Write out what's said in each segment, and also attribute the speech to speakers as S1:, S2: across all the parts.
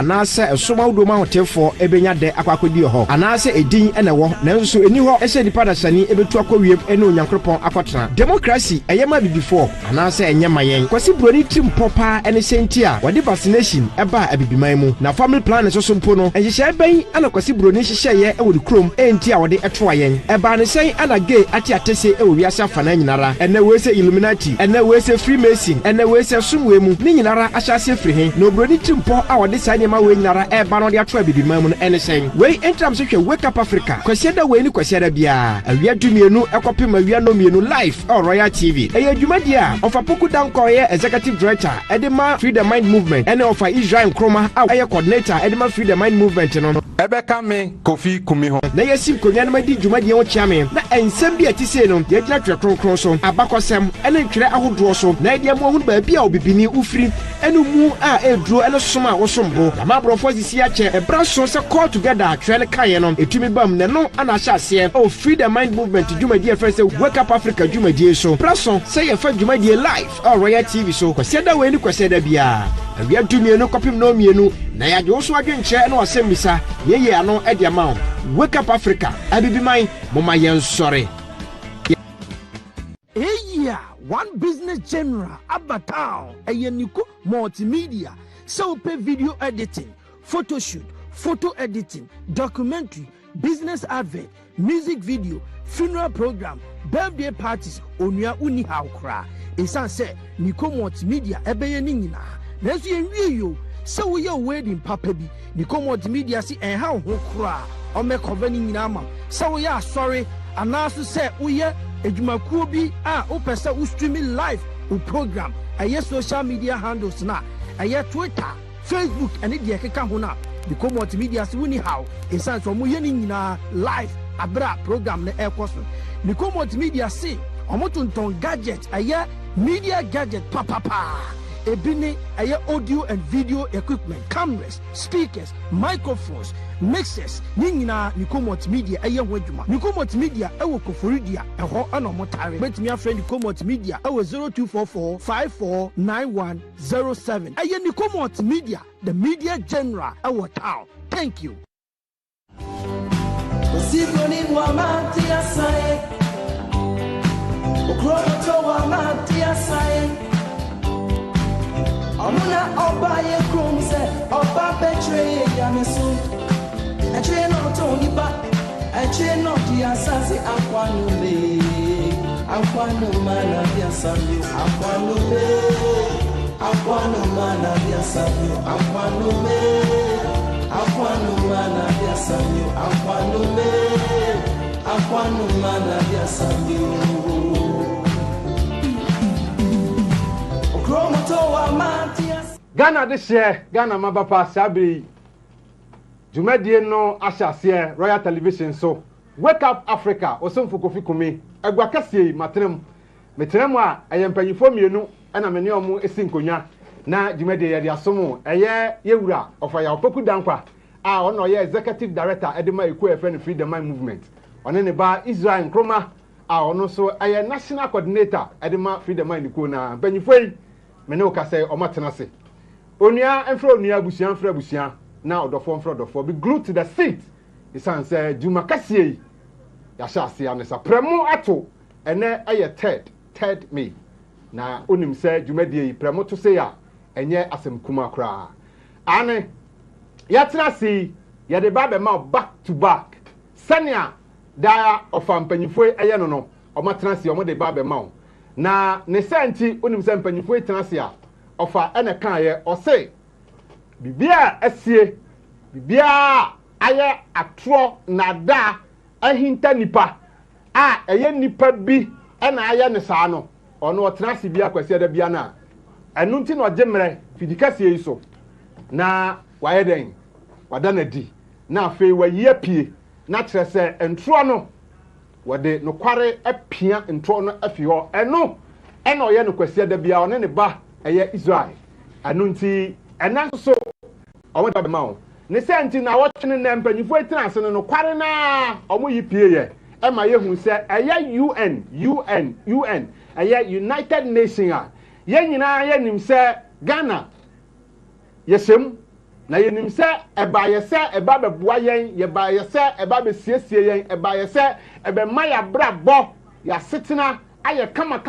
S1: anaasɛ ɛsoma wodoma hotefoɔ ebenya de akwakodi ho anaasɛ edin ene wo nanso eni ho ɛhyɛ nipa da sani ebetu akɔwiem ene onyankropɔn akɔtena democracy ɛyɛma bibifo anaasɛ ɛnyɛma yɛn kwasi broni tim popa ene senti a wɔde vaccination ɛba abibiman mu na family plan so mpo no ɛhyehyɛ bɛn ana kwasi broni hyehyɛyɛ ɛwɔ de krom enti a wɔde ɛtoa yɛn ɛba ne sɛn ana gay ate atese ɛwɔ wiase afana nyinara ɛnɛ wese illuminati ɛnɛ wese freemason ɛnɛ wese sumwe mu ne nyinara ahyase firi he no broni tim po a wɔde sa ma we nyara eba no de ato abidima mu no ene sen we entram se hwe wake up Africa kwasiada we ni kwasiada bia awia dumienu ekopem awia no mienu live on Royal TV eye adwumadi a ofa poku danko ye executive director edema free the mind movement ene ofa Israel Nkrumah a eye coordinator edema free the mind movement no ebeka me Kofi Kumi ho na yesim konwa na madi dwumadi ho chiame na ensem bia tise no ye gyina twekronkron so abakosem ene ntwere ahodo so na ede mo hu ba bia obibini ufiri ene mu a eduro ene soma wo sombo ma brofo sisi ache ebra so se call together twele kan no etumi bam ne no ana hyase o free the mind movement dwumadi efe se wake up Africa dwumadi so praso se ye fa dwumadi live on Royal TV so kwasiada we ni kwasiada bia awia dumienu kopim no mienu na ya de so adwenche na wasemmisa yeye ano e de ma wake up Africa abibiman moma yen sore
S2: one business general Abatown Ayeniko multimedia so pay video editing, photo shoot, photo editing, documentary, business advert, music video, funeral program, birthday parties, onia uni haukra. Esan say Niko multimedia ebeye nyina. Nesu yenwie yo. So we your wedding papa bi. Niko multimedia si en ha ho kra. O me cover ni nyina ma. So we are sorry anaso say we edwumakuo bi a o pesa u streaming live o program. Aye social media handles na. Aye Twitter, Facebook, and the keka ho na because multimedia se woni how esan so mo ye ni nyina live abra program na ekoso because multimedia se omotonton gadget aye media gadget papa ebini aye audio and video equipment, cameras, speakers, microphones, mixers ni nyina because multimedia aye ho adwuma because multimedia ewo koforidia eho ana motare betimi afrɛ because multimedia ewo 0244 549107 aye because multimedia the media general our town. Thank you.
S3: Amuna oba ye krum se oba betray yamesu e train on Tony ba e train on the assassin akwanu mana dia samu akwanu mana dia samu akwanu mana dia samu akwanu mana dia samu
S4: Ghana this year, Ghana mabapa sabi Jumedie no ahyase Royal Television so Wake Up Africa osomfo Kofi Kumi egwa kase matrem a ayempanyifo mienu na mene omo esinkonya na Jumedie ye de asomo eye yewura ofa ya opoku dankwa a ono ye executive director edema eku efe free the mind movement one ne ba Israel Nkrumah a ono so eye national coordinator edema free the mind ku na banyifo yi mene o kase o matenase onua enfro onua busia enfra busia na odofo enfra odofo be glued to the seat isan say juma kasie yi ya sha ase amesa premo ato ene eye third May na onim say jumadie yi premo to say ya enye asem kuma kra ane ya trase ya de ba be ma back to back senia da ofampanyifo eye no o matenase o mo de ba be ma na ne senti onim say mpanyifo trase a ofa ene kan ye o say bibia asie bibia aye atro nada ahinta nipa a eye nipa bi ena aye ne saa no ono otrase bia kwase da bia na enu nti no gemre fidikasie yi so na waye den wada na di na afei wayi apie na kire se entro no wode no kware apia entro no afi ho eno ena oye no kwase da bia one ne ba eye Israel anunti ena so omo da be ma o ne senti na wotwene na mpanyifo etinase no kware na omo yipie ye e ma ye hu se eye UN eye United Nations a ye nyina ye nim se Ghana yesem na yenim se eba ye se eba beboa yen ye ba ye se eba be siesie yen eba ye se ebe ma ya brabo ya setena aye kama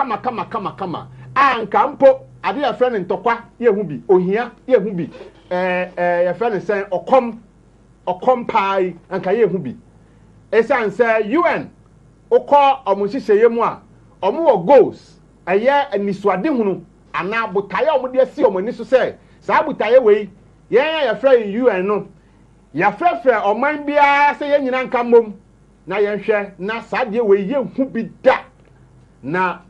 S4: anka mpo ade ya friend ntokwa ye hu bi ohia ye hu bi ye friend sen okom pai anka ye hu bi esan se UN okọ omuhihye mu a omo wo goals eye anisuade hunu ana botaye omo de asi omo ni so se saa botaye wei ya friend UN no ya frefre oman bia se ye nyina nka mom na ye hwɛ na saa de wei ye hu bi da na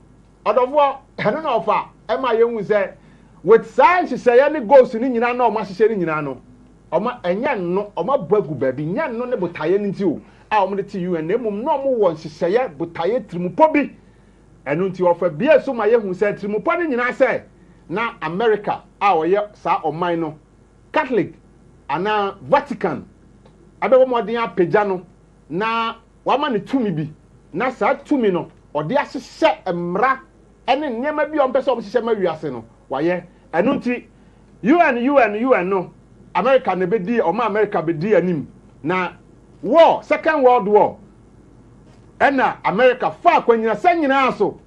S4: odofo heno na ofa e ma ye hu se with science say ye goals ni nyina na omo hihye ni nyina no omo enya no omo bagu ba bi nya no ne botaye ni ti o a omo de ti UN na mum no omo won hihye botaye trimupo bi enu nti ofa bia so ma ye hu se trimupo ni nyina se na America a oye saa oman no Catholic ana Vatican abebo modern apagya no na wama ne tumi bi na saa tumi no ode ahyehyɛ emra ene nyema bi on pese omhyehyɛ ma wiase no waye enu nti UN no America ne bedi o ma America bedi anim na war second world war ena America fa kwanyina sanyina aso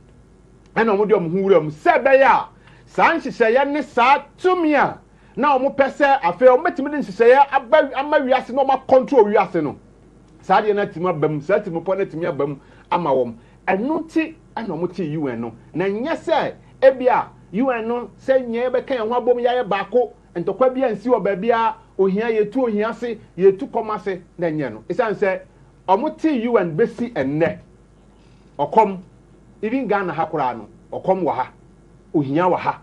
S4: ena omode omhuwura mu se be ya saa nhyehyɛ ne saa tumi a na omo pese afa o metimi de nhyehyɛ ama wiase no ma control wiase no saa de na timi abam saa timi po na timi abam ama wom enu ti ana omo ti UN no na nya se ebia UN no se nya be kan ho abom ya ye baako ntokwa bia nsi wo ba bia ohia yetu ohia se yetu komase na nya no isan se omo ti UN besi enne okom even Ghana hakura no okom wa ha ohia wa ha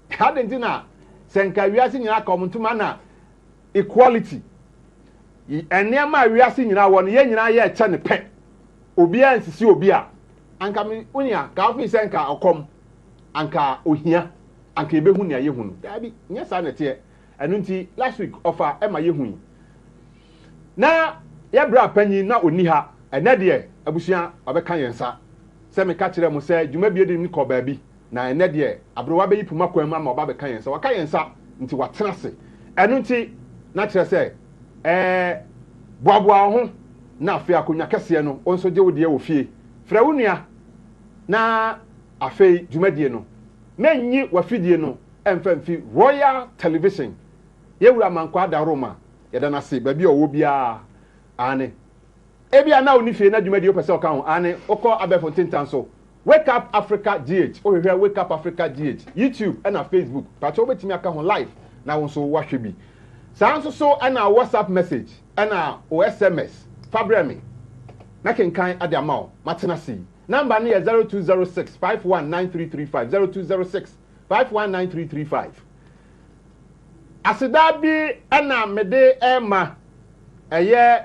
S4: hadendina senka wiase nyina ka omuntuma na equality enema wiase nyina wo no ye nyina ye eche ne pe obi ansisi obi a anka me unia ka ofi senka okom anka ohia anka ebehu ne ye hu no dabi nya sa na te enu nti last week offer ema ye hu na ye bra panyi na oni ha ene de abusua obeka yensa se me ka kire mu se djuma bie de ni ko ba bi na ene de abrowa be yipuma kwan ma oba be kan yensa waka yensa nti watena se enu nti na kire se boaboa ho na afi akonya kese no onso je wode wo fie fra wunua na afei djumadie no menyi wafidie no emfamfi Royal Television yewura mankwa da Roma yeda na se ba bi owo bia ane ebia na oni fie na djumadie opese oka ho ane okọ Abefontin Tanso Wake Up Africa GH o hwehwe Wake Up Africa GH YouTube and Facebook pato betimi aka ho live na wonso wahwe bi sanso so ana WhatsApp message ana o SMS fabremi na kenkan ade amao matena si number ne 0206519335 0206519335 asida bi ana mede ema eye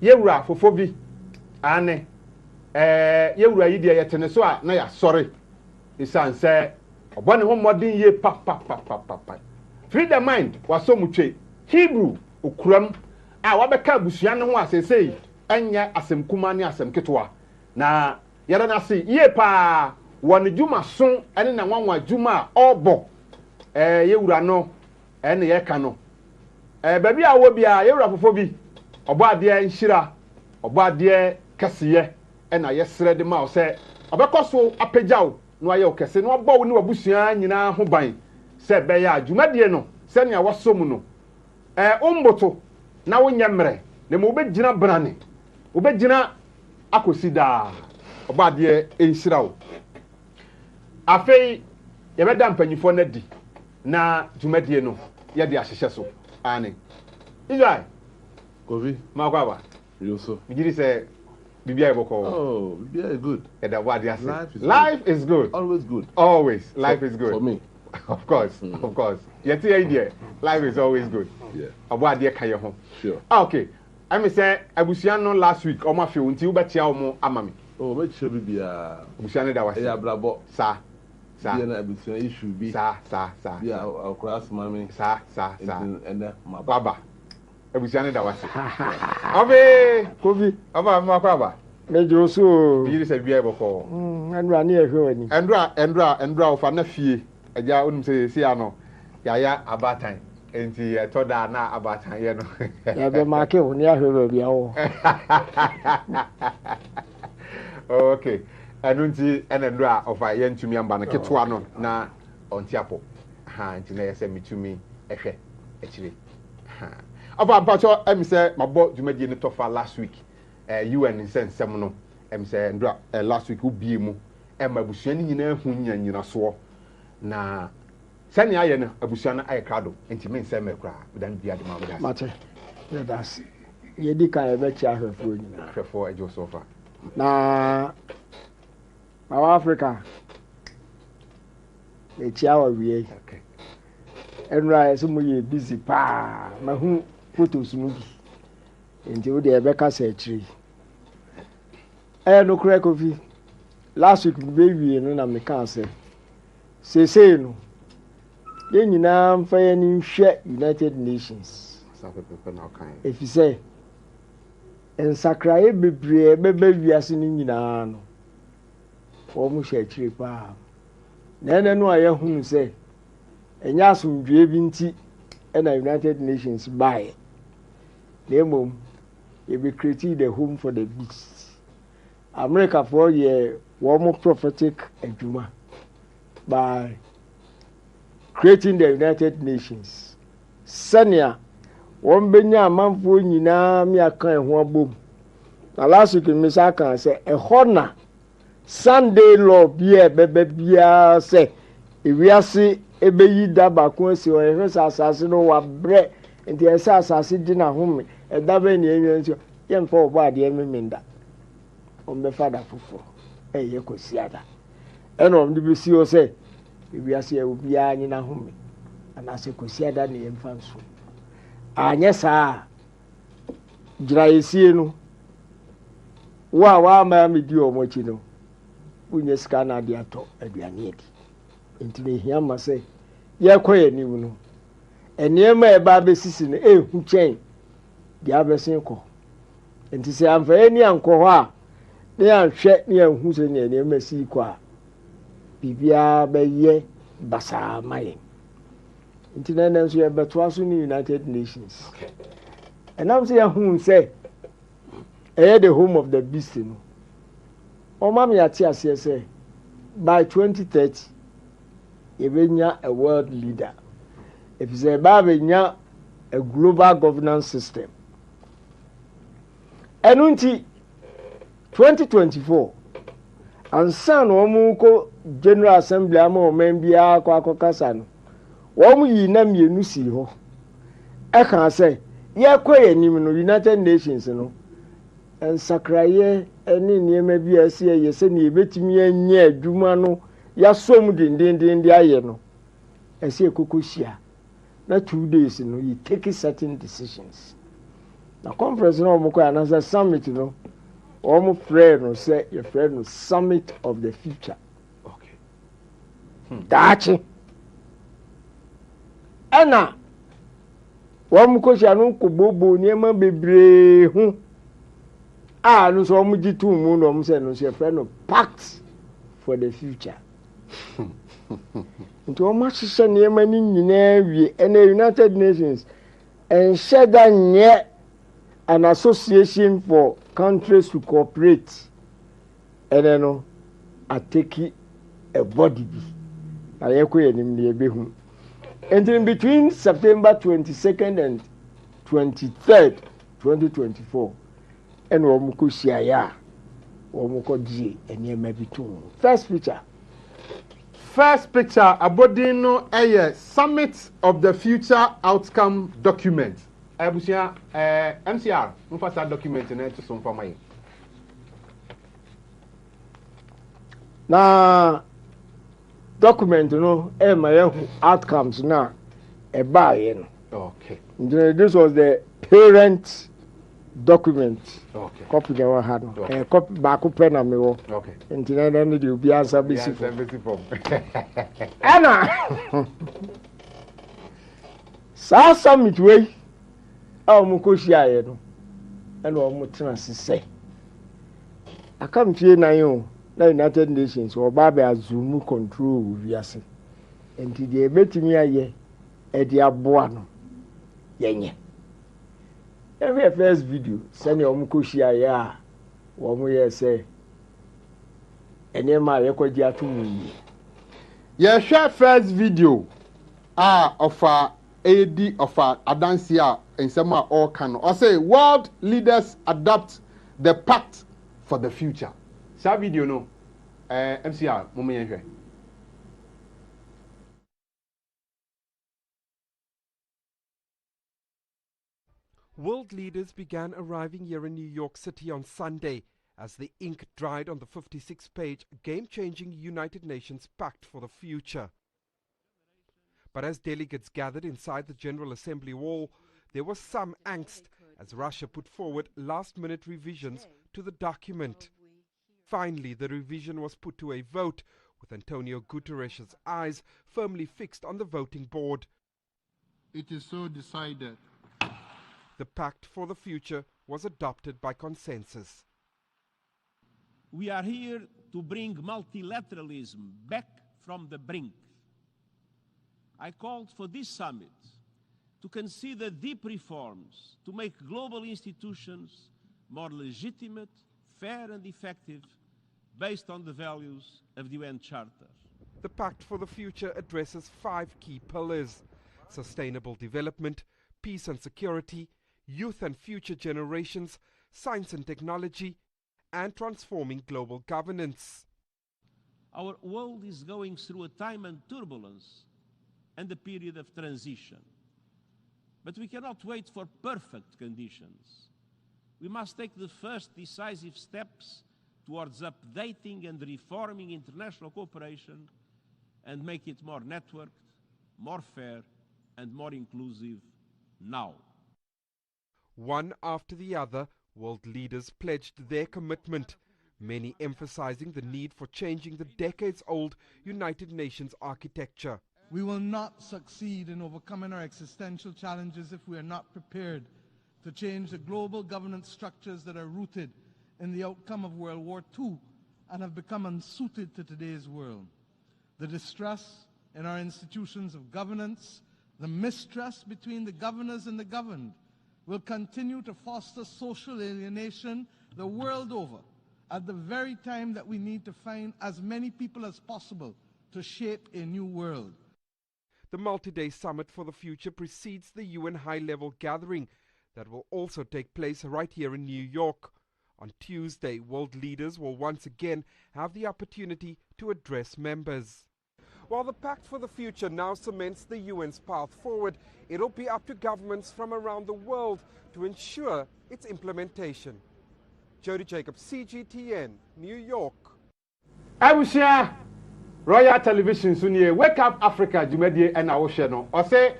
S4: yewura fofobi ane yewura yi de yetene so a na ya sori isanse obone ho modern ye pa free the mind waso mutwe Hebrew okuram a wabeka abusua ne ho asesei enya asemkuma ne asemketoa na yara na se ye pa won djuma so ene na nwanwa djuma obo yewura no ene ye ka no ba bia wo bia yewura fofo bi obo ade nhira obo ade kesiye ena yesre de ma o se obekoso apagyaw no aye okese no obo wo ne wabusua nyina ho ban se be ya djumadie no se ne wasom no umboto na wonya mre na mo begina brane obegina akosida obade enhirawo afei ye beda mpanyifo na di na djumadie no ye de ahyehye so ane Israel
S5: Kofi
S4: makwaba
S5: yoso
S4: bigiri se bibia eboko
S5: oh bibia is good
S4: eda wadi ase life is good
S5: always good
S4: life is good
S5: for me
S4: of course yeti idea life is always good
S5: yeah
S4: abo ade ka ye ho
S5: sure
S4: okay I me say abusia no last week o ma fe unti ubetia o mo amami
S5: oh me chere bibia
S4: abusia ne da wase
S5: ya brabo
S4: sa
S5: bia na abusia issue bi
S4: sa
S5: bia across mami
S4: sa
S5: and my
S4: baba abusia ne da wase obe
S1: Kofi
S4: aba ma kwaba
S1: mejo so
S4: biri se bia eboko
S1: andra ne ehwe ani
S4: endra ofa na fie aja onum se ano ya abatan enti etoda na abatan ye no
S2: ya be make ho ne ahwe ba bia wo
S4: okay anunti ene ndo a ofa ye ntumi amba no ketwa no na ontiapo ha nti na yese mitumi ehwe echire ha ofa mpacho emise mabo dwumadie ne tofa last week UN nsensem no emise ndo last week ubie mu mabusuani nyina hu nyanyina so na sani aye no abusuana aye krado enti men se mekra dan bia de ma bia
S2: mate that's ye di ka e be chi ahwefo nyina
S4: ahwefo ejo sofa
S2: na our Africa e chi awa wie
S4: okay
S2: enra eso mo ye busy pa ma hu photos mu bi enti wo de e be ka sa chiri no kure kofi last week we wie no na me kan say no ye nyina mfa ye ni hwe United Nations
S4: some people now kind
S2: if you say ensakraye bebre bebe wiase ni nyina no o mu hwe chiri pa na no aye hunu say enya asomdwe bi nti na United Nations buy demom e be create the home for the beast America for year one prophetic adwuma by creating the United Nations senia won benya amanfo nyina mi aka ho abom na last week mi sa kan say e hona Sunday law bia bebe bia say ewiase ebeyi da ba ko asi o ehwe asase no wa bre nti esa asase di na home e da be ni enyo nti ye mfa obo ade ememenda on be father fufo ye kosiada eno mdi bisi o say ewiase e obi anyi na home ana se kosiada ne yemfa nso anye saa gira yesie no wa ma me di o mochi no unye sika na de ato aduane edi enti ne hia ma say ye koye niwu no enema e ba besisi no ehu chen dia besin ko enti se amfa eni anko ho a ne anhwe ne anhu se ne enema si ko a bibia be ye basa maye enti na nso ye beto aso ni United Nations
S4: okay
S2: and am say hu say the home of the beast no o ma me ati ase say by 2030 ebenya a world leader if you say babenya a global governance system enunti 2024 ansan omu ko General Assembly ama o membia kwa akokasa no wo yi na mienu si ho e kan say ye koye nim no United Nations no ensakraye eni niema bi ase ye se ne betimi anya adwuma no ya som dindindindi aye no ese kokohia na 2 days no you take certain decisions na conference no mo ko anasa summit no omo friend no say your friend no summit of the future
S4: okay
S2: dachi ana wo ko hia no ko bobo niema bebre hu no so mo jitu mu no mo say no your friend no pact for the future nto ma hihye niema ni nyina wie na United Nations and sheda nye an association for countries to cooperate and no ateki a body bi ayeko yenim ne ebehu and in between September 22nd and 23rd 2024 and wo mko hia ya wo mko die eniema bi to
S4: first picture abodin no summit of the future outcome document abusia MCR mfasa document na to so mfama yi
S2: na document no ma yahu outcomes na bae no
S4: okay
S2: this was the parent document
S4: okay
S2: copy the one had copy back pen na me wo
S4: okay
S2: ntina na me dey obi answer bisi
S4: form
S2: ana sa summit wey mu ko hia ye no ena o mu tena sese aka mfie nan o na United Nations o ba ba azumu control wiase enti de betimi aye e de aboa no
S6: yenye every first video send your mukoshia ya wo mo ye say enye ma record ya tumu
S4: ye share first video of AD of Adansia in Sema all can or say world leaders adopt the pact for the future. That video no MCR moment.
S7: World leaders began arriving here in New York City on Sunday as the ink dried on the 56-page game-changing United Nations Pact for the Future. But as delegates gathered inside the General Assembly wall, there was some angst as Russia put forward last-minute revisions to the document. Finally, the revision was put to a vote, with Antonio Guterres' eyes firmly fixed on the voting board.
S8: It is so decided.
S7: The Pact for the Future was adopted by consensus.
S9: We are here to bring multilateralism back from the brink. I called for this summit to consider deep reforms to make global institutions more legitimate, fair and effective, based on the values of the UN Charter.
S7: The Pact for the Future addresses 5 key pillars: sustainable development, peace and security, youth and future generations, science and technology, and transforming global governance.
S9: Our world is going through a time and turbulence and a period of transition. But we cannot wait for perfect conditions. We must take the first decisive steps towards updating and reforming international cooperation and make it more networked, more fair, and more inclusive now.
S7: One after the other, world leaders pledged their commitment, many emphasizing the need for changing the decades-old United Nations architecture.
S8: We will not succeed in overcoming our existential challenges if we are not prepared to change the global governance structures that are rooted in the outcome of World War II and have become unsuited to today's world. The distrust in our institutions of governance, the mistrust between the governors and the governed, will continue to foster social alienation the world over at the very time that we need to find as many people as possible to shape a new world.
S7: The multi-day summit for the future precedes the UN high-level gathering that will also take place right here in New York. On Tuesday, world leaders will once again have the opportunity to address members. While the Pact for the Future now cements the UN's path forward, it'll be up to governments from around the world to ensure its implementation. Jody Jacobs, CGTN, New York.
S4: Abusia Royal Television Sunye Wake Up Africa Jumedie and Awoshe no. Ose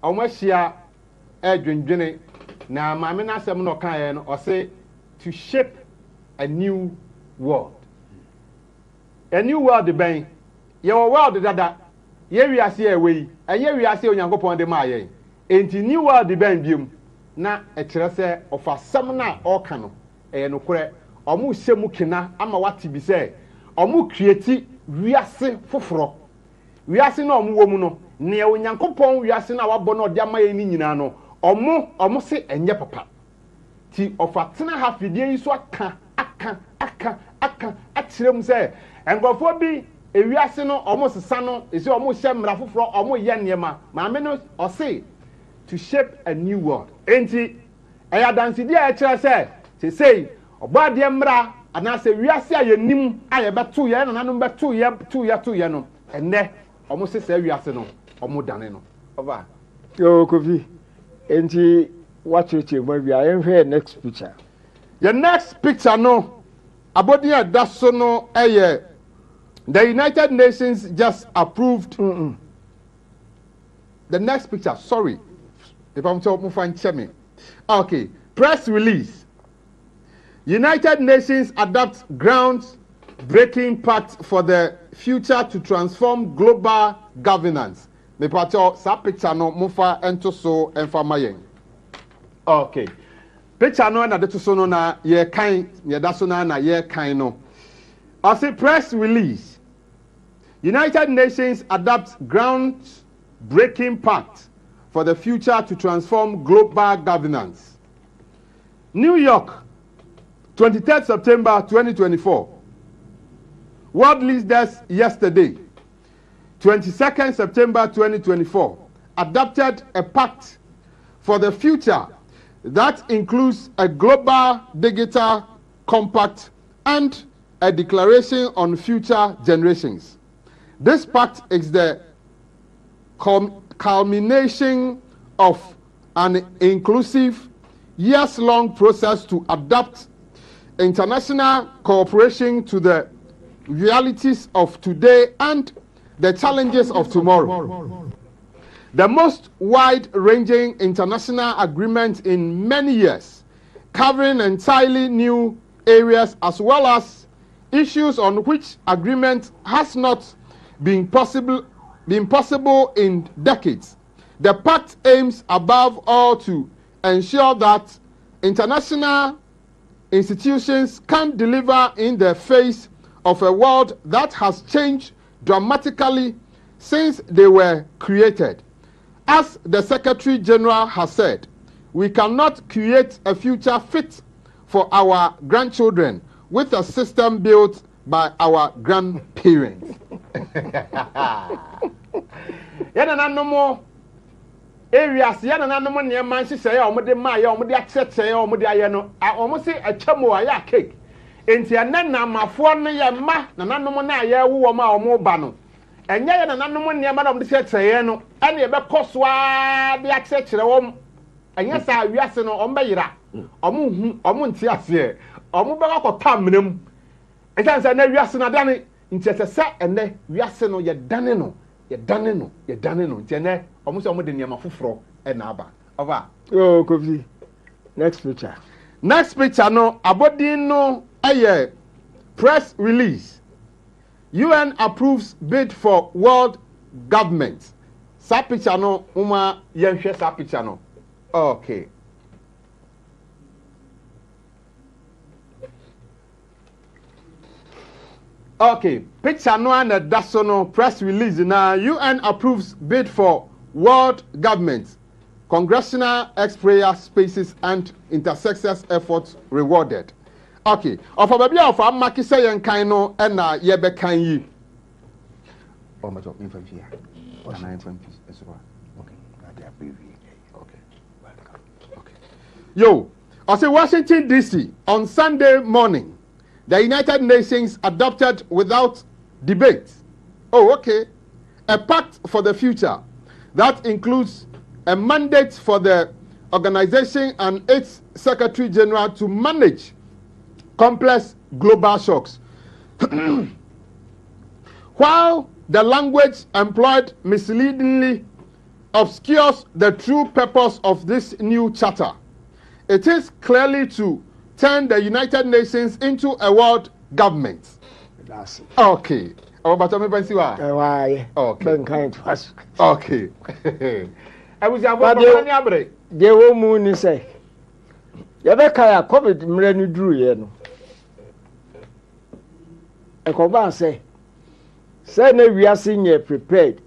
S4: omashia dwendwene na maame na asem no kan no ose to shape a new world. A new world ben your world dada ye wiase ewe eye wiase onyankopon de ma ye enti new world ben biom na e kire se of asem na oka no no kore omu hyemu kina ama wati bi se omu create wiase foforo wiase na omu wo mu no ne onyankopon wiase na wabo na ode ama ye ni nyina no omu se enye papa ti of atena hafidie yi so aka atirem se engofo bi ewiase no omu sesa no ese omu hye mra foforo omu ye niema maame no ose to shape a new world enti eya dansidi a kire se sei obade mra anase wiase ayenim ayebeto ye nananu beto ye no enne omu sesa wiase no omu dane no over
S6: yo kofi enti wacheche mo bia enhwe next picture.
S4: The next picture no abodi adaso no eye the United Nations just approved the next picture, sorry if I'm talking find me. Okay, press release. United Nations adopts ground-breaking pact for the future to transform global governance. Me pato sa picture no mufa ento so enfamayen. Okay. Picture no na de to so no na ye kan ye da so na ye kan no. As a press release, United Nations adopts ground-breaking pact for the Future to Transform Global Governance. New York, 23rd September 2024. World leaders yesterday, 22nd September 2024, adopted a pact for the future that includes a global digital compact and a declaration on future generations. This pact is the culmination of an inclusive, years-long process to adapt international cooperation to the realities of today and the challenges of tomorrow. The most wide-ranging international agreement in many years, covering entirely new areas as well as issues on which agreement has not been possible in decades. The pact aims above all to ensure that international institutions can deliver in the face of a world that has changed dramatically since they were created. As the Secretary General has said, we cannot create a future fit for our grandchildren with a system built by our grandparents.
S1: Yana na no mo areas yana na no mo ne man hyehyɛ ya omode ma ya omode akyerɛkyerɛ ya omode ayɛ no omo se atwamo ya cake enti ana na mafo no ye ma na nanom na ayɛ wo ma omo ba no enye ya na nanom ne ma na omode kyerɛkyerɛ no ene ye bɛkɔ so a de akyerɛkyerɛ wo enye sa wiase no omo bɛyira omo hu omo nti ase omo bɛkɔ tamnam ejansa na wiase na dane nti ɛsɛ ene wiase no ye dane no nti ene omo se omo de niam afoforo na aba over
S6: Kofi. Next picture
S4: no abodin no aye press release. UN approves bid for world government. Sa picture no uma yenhwe sa picture no. Okay. Okay, picture no and that's no press release now. UN approves bid for world government. Congressional X-prayer spaces and intersexes efforts rewarded. Okay, of a baby of a makisa yen kaino and yebe kan yi.
S1: Oh my God, infant here. What's 9.5 as well? Okay, okay. Welcome. Okay.
S4: Yo, I say Washington DC on Sunday morning, the United Nations adopted without debate. Oh, okay. A pact for the future that includes a mandate for the organization and its Secretary General to manage complex global shocks. While the language employed misleadingly obscures the true purpose of this new charter, it is clearly to turn the United Nations into a world government.
S6: That's it.
S4: Okay. Why?
S6: Okay.
S4: Okay.
S1: I was about to
S6: they will moon say. Yabeka COVID mrenu drew ye no. Ekoba say na wiase nye prepared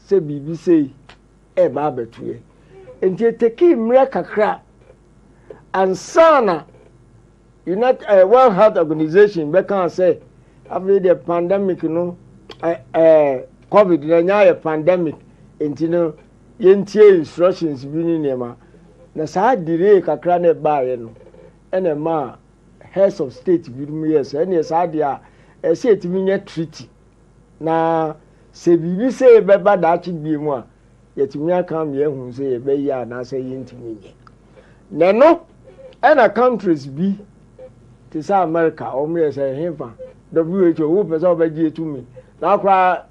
S6: say bibi say e ba betue. Enti teki mre kakra ansana United World Health Organization beka say after the pandemic no COVID na nya pandemic enti no yentie instructions bi ni nema na saa delay kakra na baaye no ene ma heads of state bi mu yes ene saa dia state mi nya treaty na se bibi se beba da chi bi mu a yetimi aka me ehun se ye be ya na se yentimi nye na no ena countries bi ti sa America o mu yes hemfa WHO wo pesa obaji etumi na akwa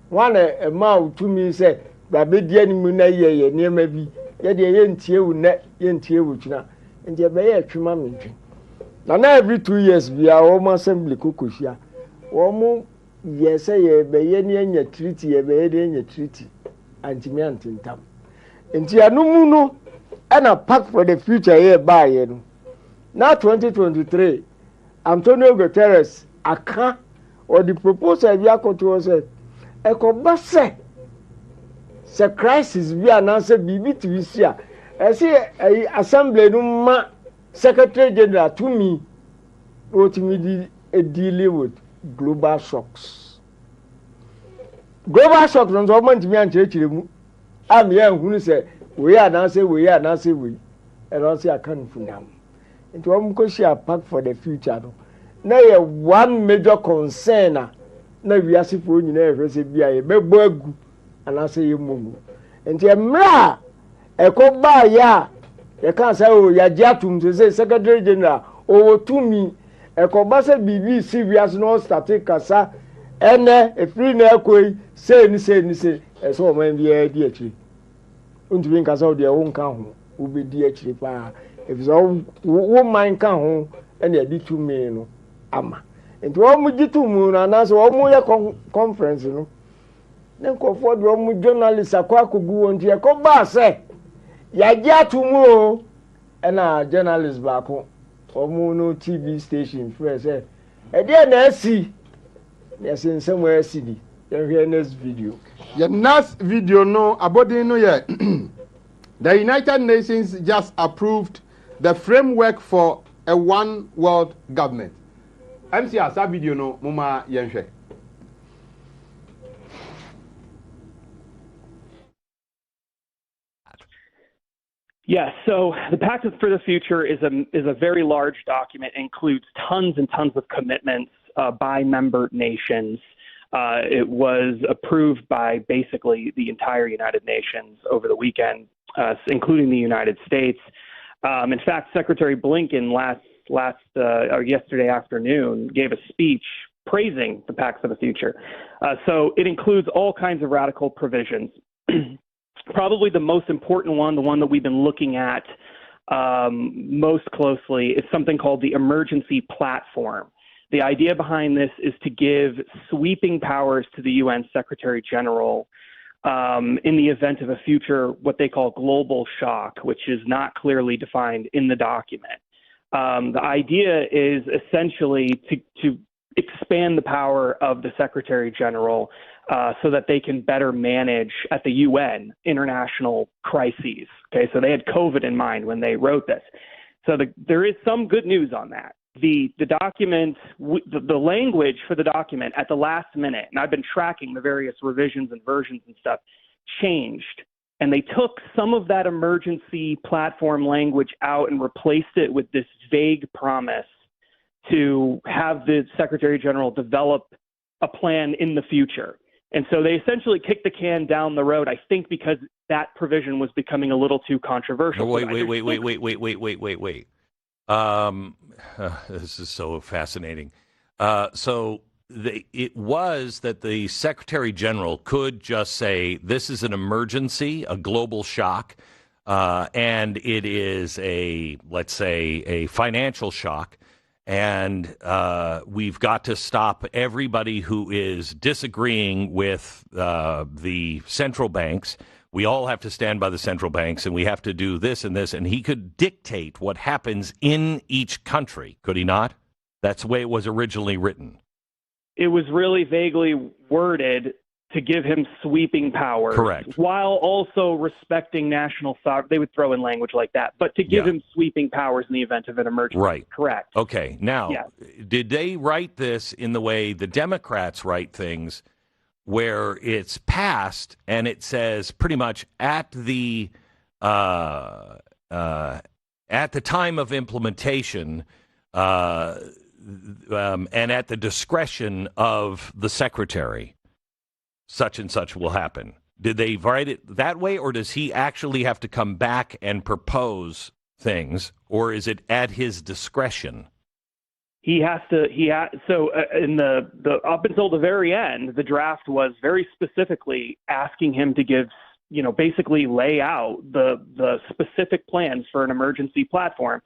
S6: one ma utumi se ba be dia ni mu na ye niema bi ye de ye ntie wu na ye ntie wu twina ntie be ye atwima mentwe na every 2 years bi a wo assembly kokohia wo mu ye say ye be ye ni anya treaty ye be ye de anya treaty antimi antintam ntie anu mu no na pact for the future ye ba ye no na 2023 Antonio Guterres aka or the proposal bi akoto say ekoba say sɛ crisis bi anaasɛ biribi tiri si a ɛsɛ assembly no ma secretary general tumi wɔtumi dealing with global shocks no nso ɔmo ntumi ankyerɛkyerɛ mu a mmea nhunu sɛ wei anaasɛ wei ɛno nso aka no funam nti wɔn kɔhyia pack for the future no na yɛ one major concern na wiasefoɔ nyinaa yɛhwɛ sɛ bi a yɛbɛbɔ agu anaasɛ yɛmmɔ mu nti mmerɛ a ɛkɔ baayɛ a yɛka sɛ yɛagye atom sɛ secretary general ɔwɔ tumi ɛkɔba sɛ biribi si wiase na ɔstate kasa ɛnɛ ɛfiri na ɛkɔ yi sei ɛsɛ ɔman biara di akyire ntumi nka sɛ wode ɛwo nka ho wobɛdi akyire paa ɛfiri sɛ wo man ka ho ɛne ɛde tumi no ama nti wɔn mo gye to mu no anaasɛ wɔn mo yɛ conference no ne nkɔfoɔ de wɔn mo journalist akɔgu wɔn nti ɛkɔba sɛ yɛagye ato mu o ɛna journalist baako wɔn no TV station frɛ sɛ ɛdeɛ na asi yɛsɛ nsɛm a asi di yɛhwɛ next video.
S4: Your next video no abɔden no yɛ the United Nations just approved the framework for a one world government. MC asa video no muma yɛnhwɛ.
S10: Yes, so the Pact for the Future is a very large document, includes tons and tons of commitments by member nations. It was approved by basically the entire United Nations over the weekend, including the United States. In fact, Secretary Blinken yesterday afternoon gave a speech praising the Pact for the Future. So it includes all kinds of radical provisions. Probably the most important one, the one that we've been looking at most closely, is something called the Emergency Platform. The idea behind this is to give sweeping powers to the UN Secretary General in the event of a future, what they call global shock, which is not clearly defined in the document. The idea is essentially to expand the power of the Secretary General so that they can better manage at the UN international crises. Okay, so they had COVID in mind when they wrote this. So there is some good news on that. The document, the language for the document at the last minute, and I've been tracking the various revisions and versions and stuff, changed. And they took some of that emergency platform language out and replaced it with this vague promise to have the Secretary General develop a plan in the future. And so they essentially kicked the can down the road, I think, because that provision was becoming a little too controversial.
S11: Wait. This is so fascinating. It was that the Secretary General could just say, this is an emergency, a global shock, and it is let's say, a financial shock. And we've got to stop everybody who is disagreeing with the central banks. We all have to stand by the central banks, and we have to do this and this. And he could dictate what happens in each country, could he not? That's the way it was originally written.
S10: It was really vaguely worded to give him sweeping powers.
S11: Correct. While
S10: also respecting national sovereignty. They would throw in language like that, but to give him sweeping powers in the event of an emergency.
S11: Right.
S10: Correct.
S11: Okay. Now, did they write this in the way the Democrats write things, where it's passed and it says pretty much at the time of implementation and at the discretion of the secretary, such and such will happen? Did they write it that way, or does he actually have to come back and propose things, or is it at his discretion?
S10: He has to. So in the up until the very end, the draft was very specifically asking him to give, basically lay out the specific plans for an emergency platform.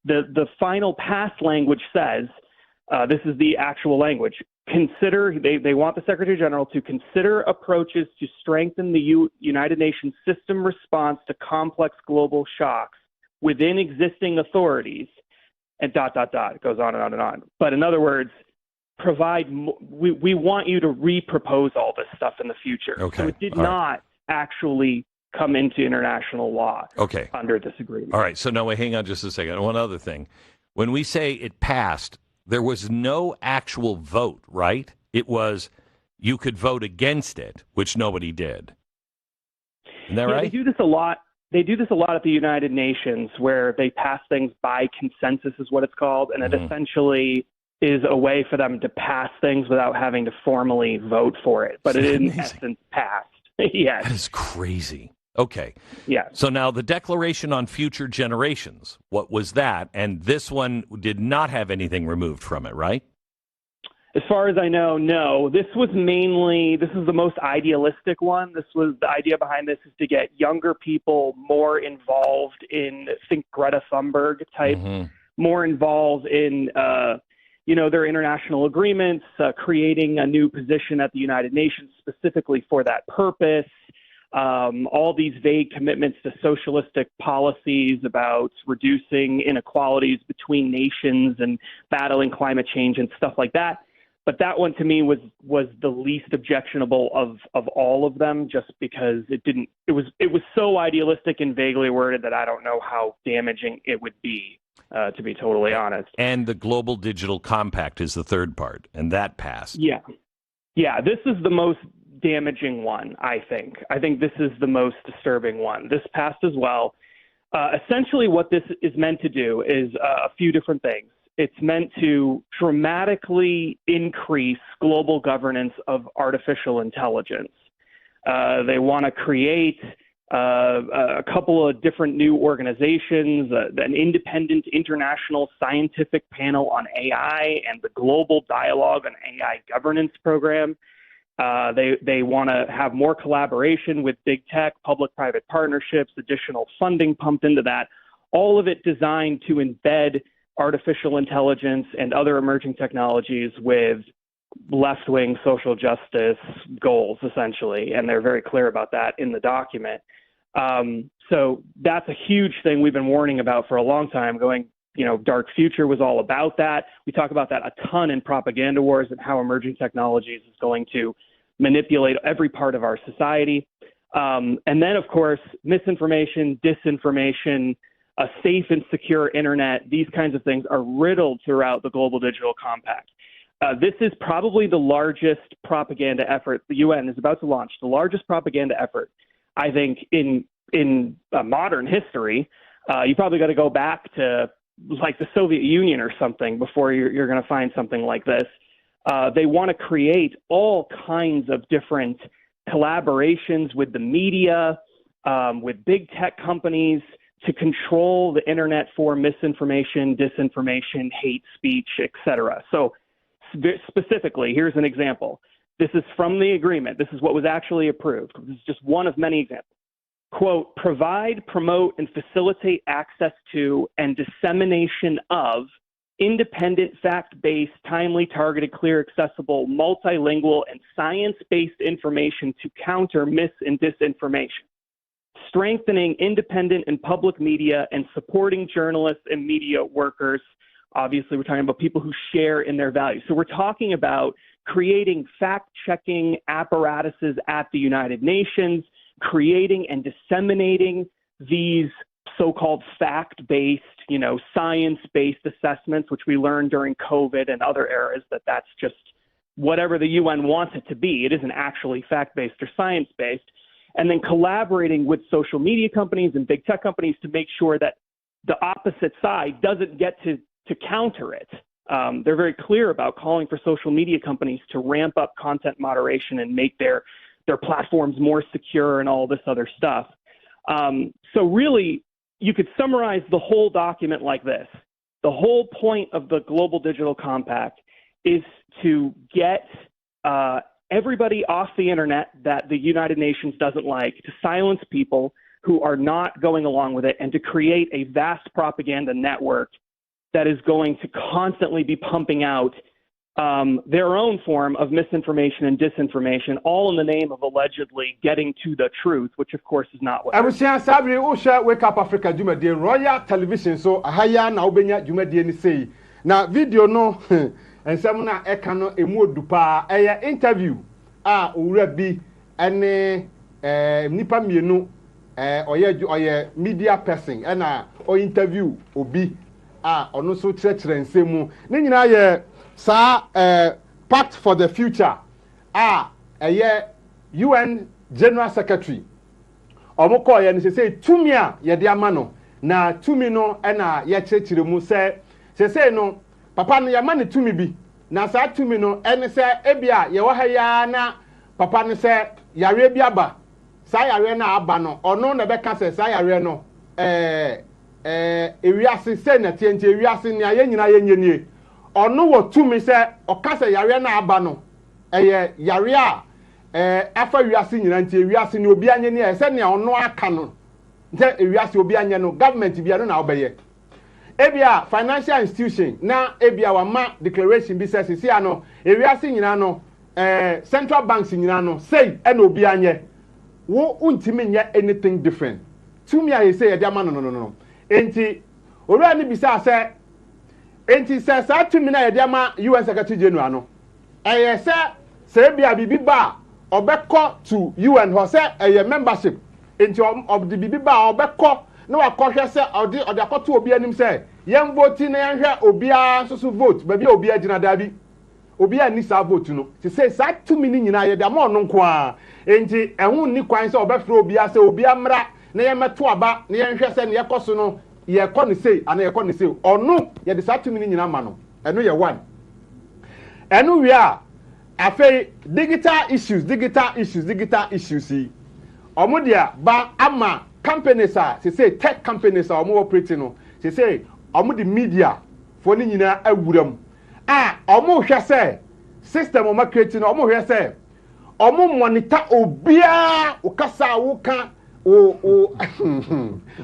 S10: The final pass language says, this is the actual language. They want the Secretary General to consider approaches to strengthen the United Nations system response to complex global shocks within existing authorities, and ... It goes on and on and on. But in other words, we want you to re-propose all this stuff in the future.
S11: Okay.
S10: So it did not actually come into international law under this agreement.
S11: All right. So now hang on just a second. One other thing. When we say it passed, there was no actual vote, right? It was you could vote against it, which nobody did. Isn't that right?
S10: They do this a lot. They do this a lot at the United Nations, where they pass things by consensus, is what it's called, and it essentially is a way for them to pass things without having to formally vote for it. But it in essence passed. Yes.
S11: That is crazy. Okay.
S10: Yeah.
S11: So now the Declaration on Future Generations, what was that? And this one did not have anything removed from it, right?
S10: As far as I know, no. This is the most idealistic one. The idea behind this is to get younger people more involved in, think Greta Thunberg type, more involved in, their international agreements, creating a new position at the United Nations specifically for that purpose. All these vague commitments to socialistic policies about reducing inequalities between nations and battling climate change and stuff like that. But that one to me was the least objectionable of all of them, just because it was so idealistic and vaguely worded that I don't know how damaging it would be, to be totally honest.
S11: And the Global Digital Compact is the third part, and that passed.
S10: Yeah. Yeah, this is the most damaging one, I think. I think this is the most disturbing one. This passed as well. Essentially what this is meant to do is a few different things. It's meant to dramatically increase global governance of artificial intelligence. They want to create a couple of different new organizations, an independent international scientific panel on AI and the Global Dialogue on AI Governance Program. They want to have more collaboration with big tech, public-private partnerships, additional funding pumped into that, all of it designed to embed artificial intelligence and other emerging technologies with left-wing social justice goals, essentially, and they're very clear about that in the document. So that's a huge thing we've been warning about for a long time, going, Dark Future was all about that. We talk about that a ton in Propaganda Wars and how emerging technologies is going to manipulate every part of our society. And then, of course, misinformation, disinformation, a safe and secure internet, these kinds of things are riddled throughout the Global Digital Compact. This is probably the largest propaganda effort the UN is about to launch, the largest propaganda effort, I think, in modern history. You probably got to go back to like the Soviet Union or something before you're going to find something like this. They want to create all kinds of different collaborations with the media, with big tech companies, to control the internet for misinformation, disinformation, hate speech, etc. So specifically, here's an example. This is from the agreement. This is what was actually approved. This is just one of many examples. Quote, provide, promote, and facilitate access to and dissemination of independent, fact-based, timely, targeted, clear, accessible, multilingual, and science-based information to counter mis and disinformation. Strengthening independent and public media and supporting journalists and media workers. Obviously, we're talking about people who share in their values. So we're talking about creating fact-checking apparatuses at the United Nations, creating and disseminating these so-called fact-based, science-based assessments, which we learned during COVID and other eras that's just whatever the UN wants it to be. It isn't actually fact-based or science-based. And then collaborating with social media companies and big tech companies to make sure that the opposite side doesn't get to counter it. They're very clear about calling for social media companies to ramp up content moderation and make their platforms more secure and all this other stuff. So really, you could summarize the whole document like this. The whole point of the Global Digital Compact is to get everybody off the internet that the United Nations doesn't like, to silence people who are not going along with it, and to create a vast propaganda network that is going to constantly be pumping out their own form of misinformation and disinformation, all in the name of allegedly getting to the truth, which of course is not what.
S4: Abusia Sabri Osha Wake Up Africa Jumadi Royal Television so ahaya na obenya Jumadi ni say na video no ensem na eka no emu odupa interview owura bi ene nipa mienu oye media person na o interview obi ono so kyerɛkyerɛ nsɛm ne nyinaa yɛ saa pact for the future ɛyɛ UN General Secretary ɔmo kɔɔ yɛ no sɛ tumi a yɛde ama no na tumi no ɛna yɛkyerɛkyerɛ mu sɛ no papa no yɛma ne tumi bi na saa tumi no ɛne sɛ ebia yɛwɔ ha ya na papa no sɛ yare bi aba saa yare na aba no ɔno na bɛka sɛ saa yare no ewiase sɛ na tiɛnti ewiase nea yɛn nyinaa yɛnyɛ nie ɔno wɔ tumi sɛ ɔka sɛ yare na aba no ɛyɛ yare a afa wiase nyinaa nti ewiase ne obi anye ne sɛ nea ɔno aka no nti ewiase obi anye no government bia no na ɔbɛyɛ ebia financial institution na ebia wama declaration bi sɛ sisi ano ewiase nyinaa no central banks nyinaa no say ɛna obi anye wo untimi nyɛ anything different tumi a yɛsɛ yɛde ama no enti owura ne bisa sɛ enti sɛ saa tumi na yɛde ama UN Secretary General no ɛyɛ sɛ ebia bibi ba ɔbɛkɔ to UN hɔ sɛ ɛyɛ membership enti ɔde bibi ba ɔbɛkɔ na wakɔhwɛ sɛ ɔde akɔto obi anim sɛ yɛn vote na yɛnhwɛ obiara nso so vote baabi a obiara gyina daabi obiara ni saa vote no te sɛ saa tumi ni nyinaa yɛde ama ɔno nko a enti ɛho ni kwan sɛ ɔbɛfrɛ obiara sɛ obiara mmra na yɛmɛto aba na yɛnhwɛ sɛ ne yɛkɔ so no yɛkɔ ne sei ana yɛkɔ ne sei ɔno yɛde saa tumi ni nyinaa ma no ɛno yɛ one ɛno wie a afei digital issues yi ɔmo deɛ ba ama companies a say tech companies a ɔmo operate no say ɔmo de media fo ne nyinaa awuram ɔmo hwɛ sɛ system ɔmo create no ɔmo hwɛ sɛ ɔmo monitor obiara okasa woka o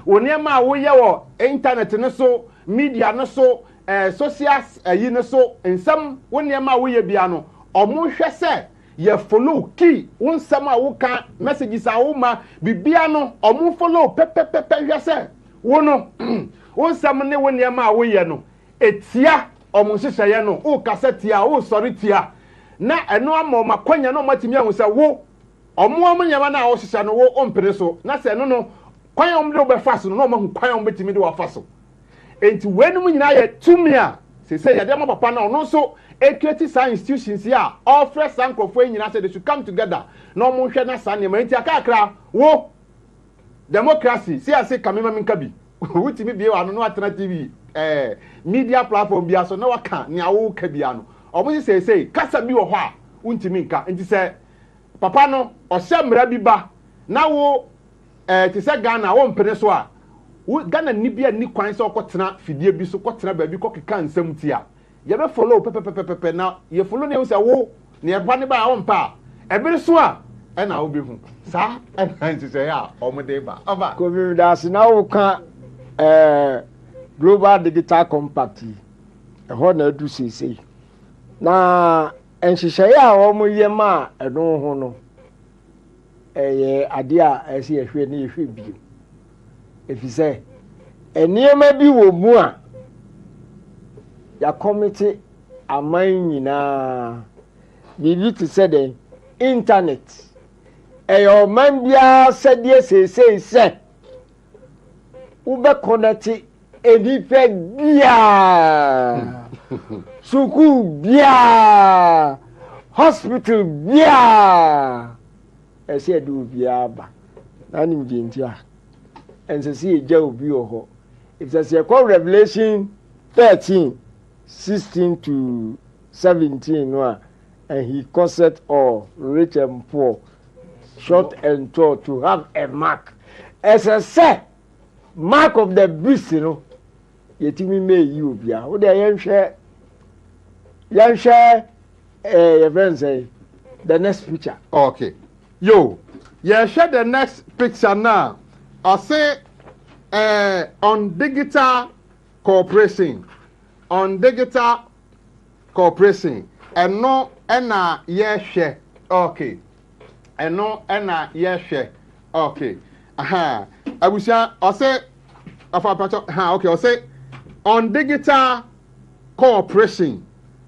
S4: nneɛma a woyɛ wɔ internet no so media no so social yi no so nsɛm wo nneɛma a woyɛ bia no ɔmo hwɛ sɛ yɛ follow key wo nsɛm a woka messages a wo ma bibia no ɔmo follow pɛpɛpɛpɛ hwɛ sɛ wo no wo nsɛm ne wo nneɛma a woyɛ no etia ɔmo hyehyɛeɛ no wo kasa tia wo sɔre tia na ɛno ama ɔmo akwanya na ɔmo atimi ahu sɛ wo ɔmo nneɛma na wo hyehyɛ no wo mpere so na sɛ ɛno no kwan ɔmo de wo bɛfa so no na ɔmo hu kwan ɔmo betimi de wo afa so enti wɛnum nyinaa yɛ tumi a sɛ yɛde ama papa na ɔno nso create saa institutions here offer saa nkrofo nyina say they should come together na ɔmo hwɛ na saa nneɛma nti akakra wo democracy see ase kamema minka bi wutimi bie wa no atena TV media platform bia so na waka ne awo ka bia no ɔmo say kasa bi wɔ hɔ a untimi nka nti sɛ papa no ɔhyɛ mmara bi ba na wo te sɛ Ghana wo mpene so a Ghana ni bia ni kwan sɛ ɔkɔtena fidie bi so kɔtena baabi kɔkeka nsɛm tia yɛbɛ follow pɛpɛpɛpɛpɛ na yɛ follow ne sɛ wo ne yɛba ne ba a wɔmpa a ɛbere so a ɛna wo bɛhu saa ɛna nhyehyɛeɛ a ɔmo de ba ɔba
S6: covid daase na woka global digital compact ɛhɔ na adu seesei na nhyehyɛeɛ a wɔmo yɛ ma ɛno ho no ɛyɛ adeɛ a ɛsɛ yɛhwɛ ne yɛhwɛ bio ɛfiri sɛ nneɛma bi wɔ mu a yɛakɔmete aman nyinaa biribi te sɛ dɛn internet ɛyɛ ɔman biara sɛdeɛ seesei sɛ wobɛkɔnɛte enipa biara sukuu biara hospital biara ɛsɛ yɛde obiara ba na anim deɛ nti a ɛnsɛ sɛ yɛgya obi wɔ hɔ ɛfisɛ sɛ yɛkɔ Revelation 13:16 to 17 no and he caused all rich and poor short and tall to have a mark as a set mark of the beast no yetimi me yi obia wo de yɛnhwɛ your friend say the next picture
S4: okay yo share the next picture now I say on digital cooperation ɛno ɛna yɛhwɛ okay ɛno ɛna yɛhwɛ okay aha abusia ɔsɛ afapacho ha okay ɔsɛ on digital cooperation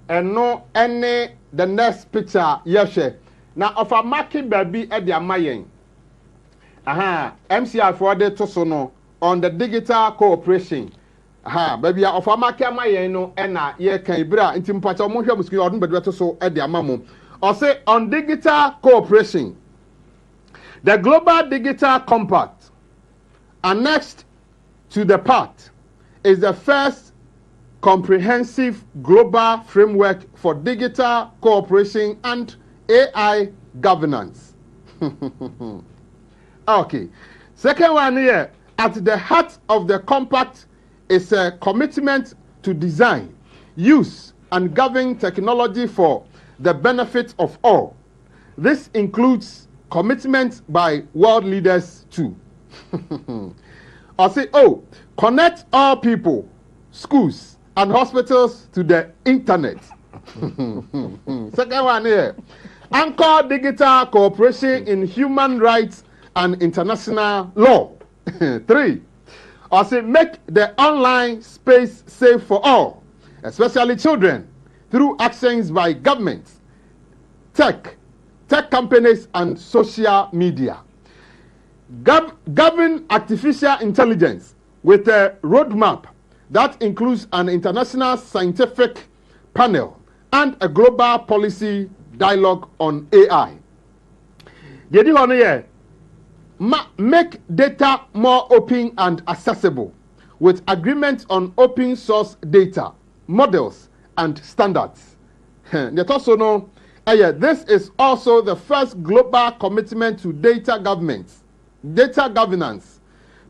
S4: ɛno ɛne the next picture yɛhwɛ na ɔfa market baabi ɛde ama yɛn MCI for the Tosono on the digital cooperation. Baby, of Amaka Mayeno, Enna, ye can ibra, intimpacha, Monja Musky, or Bedreto so at the Amamo. Or say on digital cooperation, the Global Digital Compact, annexed to the part, is the first comprehensive global framework for digital cooperation and AI governance. Okay. Second one here, at the heart of the compact is a commitment to design, use, and govern technology for the benefit of all. This includes commitments by world leaders too. I say, connect all people, schools, and hospitals to the internet. Second one here, anchor digital cooperation in human rights and international law. 3, I say make the online space safe for all, especially children, through actions by governments, tech companies, and social media. Govern artificial intelligence with a roadmap that includes an international scientific panel and a global policy dialogue on AI. Make data more open and accessible with agreement on open source data, models, and standards. This is also the first global commitment to data governance,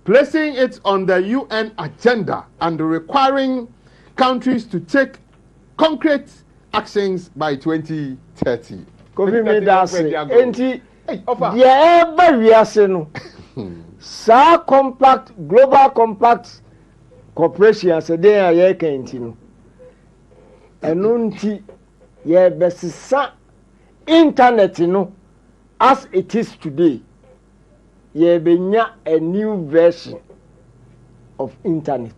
S4: placing it on the UN agenda and requiring countries to take concrete actions by 2030.
S6: Global compact corporation as a day a year can't internet as it is today. Ye benya a new version of internet.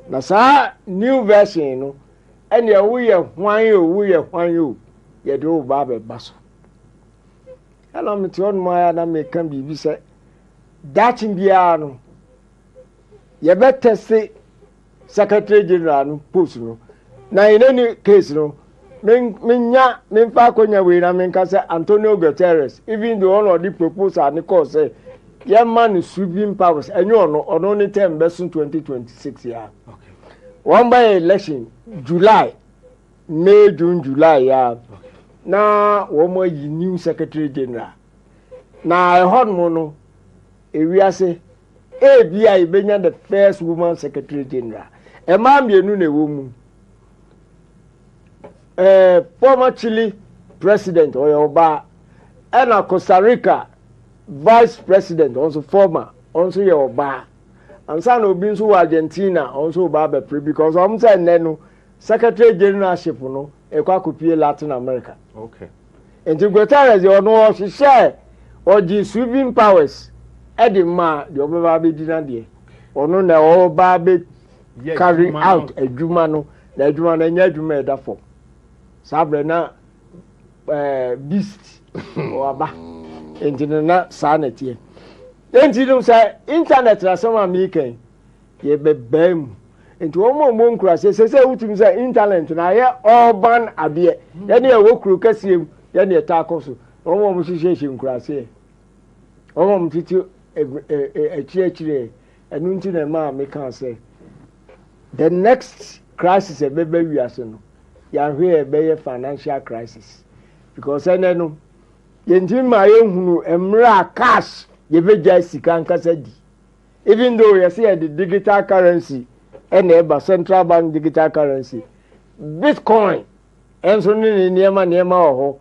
S6: Na sa new version and ye we ye do babe baso. Hello, me to on my na me can be say that in biano. Ye better say Secretary General no post no. Na in any case no, Minya konya we na menka say Antonio Guterres, even the one of the proposal ni call say ye man sweeping powers enyo ono ni term best 2026 ya. Okay. One by election July, May, June, July ya. Okay. Na womo yi new Secretary General. Na ehon mo no ewiase bia ibenya the first woman Secretary General. E ma mienu na ewo mu. Former Chile president Oyoba and Costa Rica vice president also former also Yoba and San Obinsu Argentina also Baba Pre because I'm saying no Secretary Generalship no ekwa Latin America. Okay. And to Guterres you know she share or the sweeping powers edima the Oba be dinner there or no na Oba be carry out a juma no na juma na nya juma da for Sabrina beast or ba internet sanity. Then say internet na some American ye be bam into one more crash say utim say internet na ye urban abie ye na wo kru kasiem ye na ta akoso one more mushishin crash ye one more titi chire enu nti na ma me can say the next crisis e be wiase no Yahweh be financial crisis because no yentin ma yehunu emra cash ye beja sika nkasa di even though you see the digital currency and the central bank digital currency Bitcoin enso ni niema oho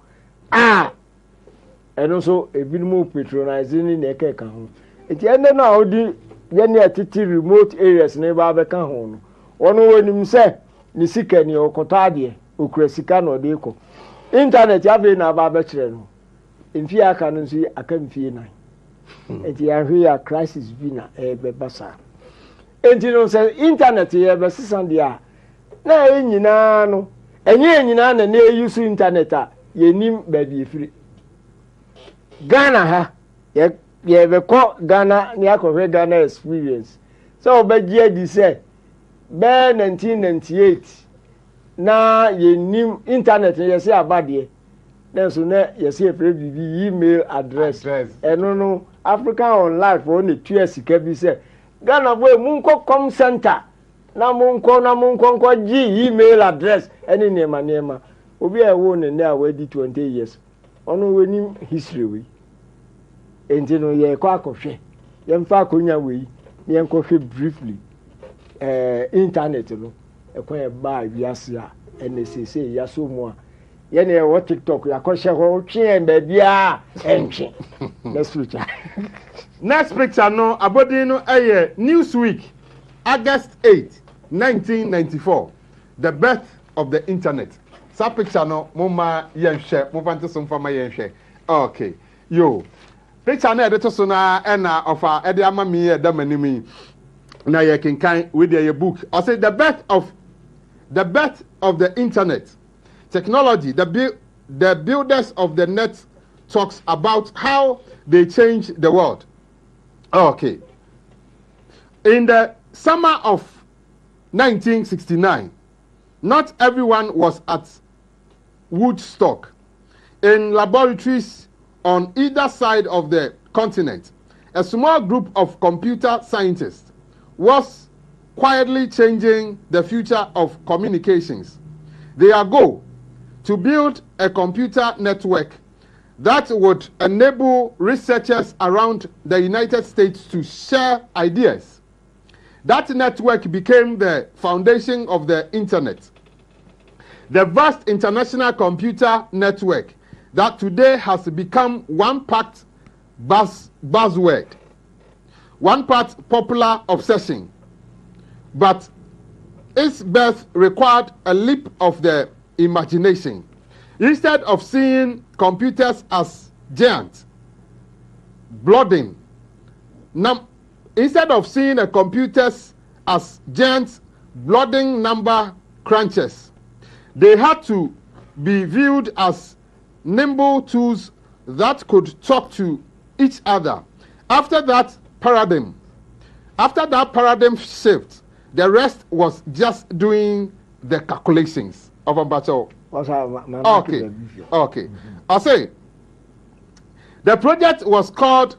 S6: and also ebinumu patronizing ni ekeka ho enti ene na odi ye ne atiti remote areas na ba be ka ho no ono wonim se ni sika ni okotade okurasika no de ko internet ya be na ba be kire no mfi aka no nso aka mfi na enti ya hwe ya crisis bi na be basa enti no se internet ye be sisan dia na enyina no enyina na use internet a yenim ba bi efiri Ghana ha ye ye be ko Ghana ni akɔhwɛ Ghana experience so obegye di say be 1998 na yenim internet yesi abade na so na yesi efre bibi email address eno no African online for only 2 years ka bi say Ghana boy munko com center na munko gi email address eni nema obi e wo ne na we di 20 years ono we nim history we enti no ye ko akɔhwɛ ye mfa akonya we ye nkɔhwɛ briefly internet no ekwan ba wiase a NSC ya so mu a ye ne wo TikTok ya kɔhwɛ ho twe ba bia entwe
S4: next picture no abodi no Newsweek August 8 1994 the birth of the internet sa picture no moma yenhwe mo fante so mfa ma yenhwe okay yo picture na edeto so na na ofa ede ama mi e da manimi na ye kinkan with your book I say the birth of the internet technology the builders of the net talks about how they changed the world. Okay, in the summer of 1969 not everyone was at Woodstock. In laboratories on either side of the continent, a small group of computer scientists was quietly changing the future of communications. Their goal, to build a computer network that would enable researchers around the United States to share ideas. That network became the foundation of the internet. The vast international computer network that today has become one part buzzword, one part popular obsession, but its birth required a leap of the imagination. Instead of seeing computers as giants, instead of seeing computers as giants, blooding number crunchers, they had to be viewed as nimble tools that could talk to each other. After that paradigm shift, the rest was just doing the calculations of a battle. Okay. I say the project was called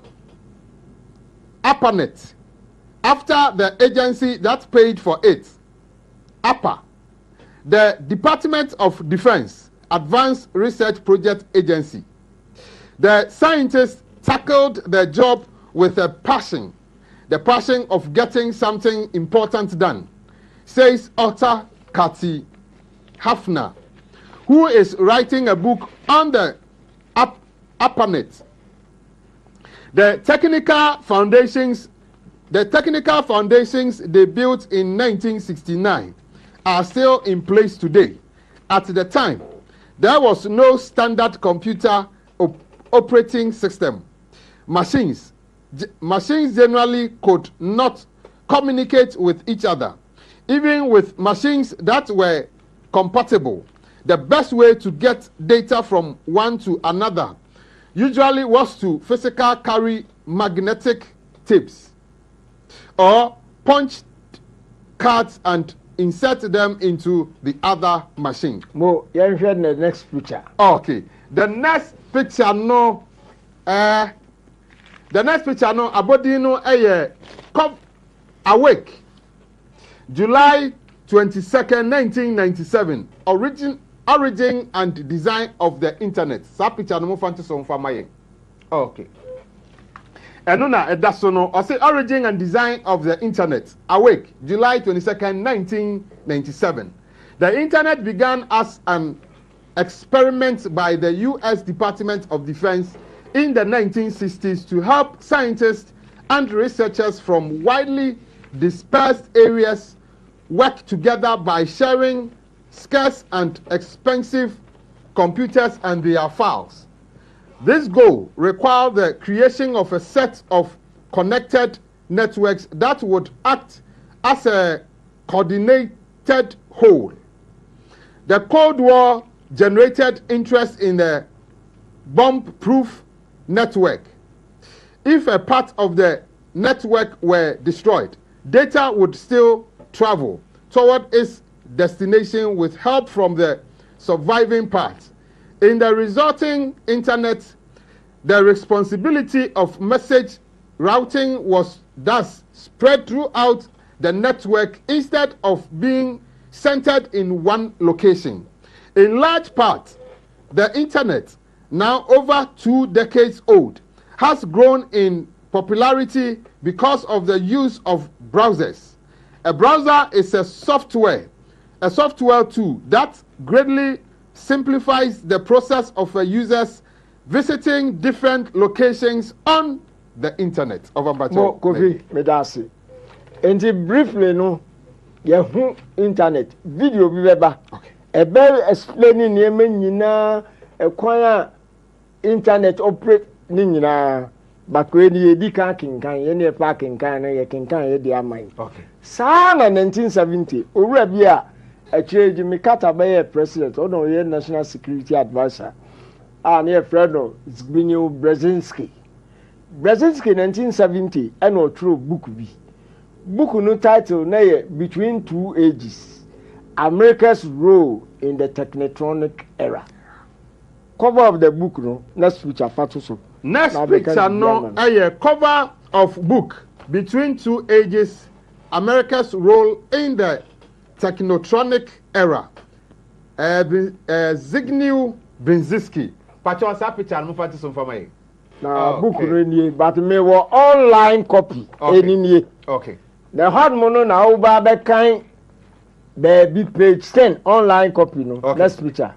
S4: ARPANET after the agency that paid for it, ARPA, the Department of Defense Advanced Research Project Agency. The scientists tackled the job with a passion, the passion of getting something important done, says Otta Kati Hafner, who is writing a book on the ARPANET. The technical foundations they built in 1969 are still in place today. At the time, there was no standard computer operating system. Machines generally could not communicate with each other. Even with machines that were compatible, the best way to get data from one to another usually was to physically carry magnetic tapes or punch cards and insert them into the other machine.
S6: Mo, you share the next picture.
S4: Okay, the next picture no, abodino come awake, July 22nd, 1997. Origin and design of the internet. Sa picture no mo fanti so mfa maye. Okay. Eno na edaso no, I say origin and design of the internet. Awake, July 22nd, 1997. The internet began as an experiment by the US Department of Defense in the 1960s to help scientists and researchers from widely dispersed areas work together by sharing scarce and expensive computers and their files. This goal required the creation of a set of connected networks that would act as a coordinated whole. The Cold War generated interest in the bomb-proof network. if a part of the network were destroyed, data would still travel toward its destination with help from the surviving part. In the resulting internet, the responsibility of message routing was thus spread throughout the network instead of being centered in one location. In large part, the internet, now over 2 decades old, has grown in popularity because of the use of browsers. A browser is a software tool that greatly simplifies the process of a user's visiting different locations on the internet.
S6: Kofi medasi. Enti briefly no, yehu internet video bi beba.
S4: Okay.
S6: Ebe explaining niema nyina ekwan a internet operate ni nyina bakwe ni edi kan kinkan ye ne pa kinkan na ye kinkan ye di amai.
S4: Okay.
S6: Saa na 1970 owura bi a Achie Jimmy Carter be president, or no national security advisor. And your friend Zbigniew Brzezinski. Brzezinski 1970 and no true book B. Book no title na Between Two Ages. America's Role in the Technotronic Era. Cover of the book no next picture photo.
S4: Next picture no a cover of book Between Two Ages. America's Role in the Technotronic Era. Zbigniew Brzezinski. Pacho asa picture no fati so for me.
S6: Na book no but me wo online copy eni.
S4: Okay.
S6: The hard mono na oba be kan be page 10 online copy no.
S4: Okay.
S6: Next picture.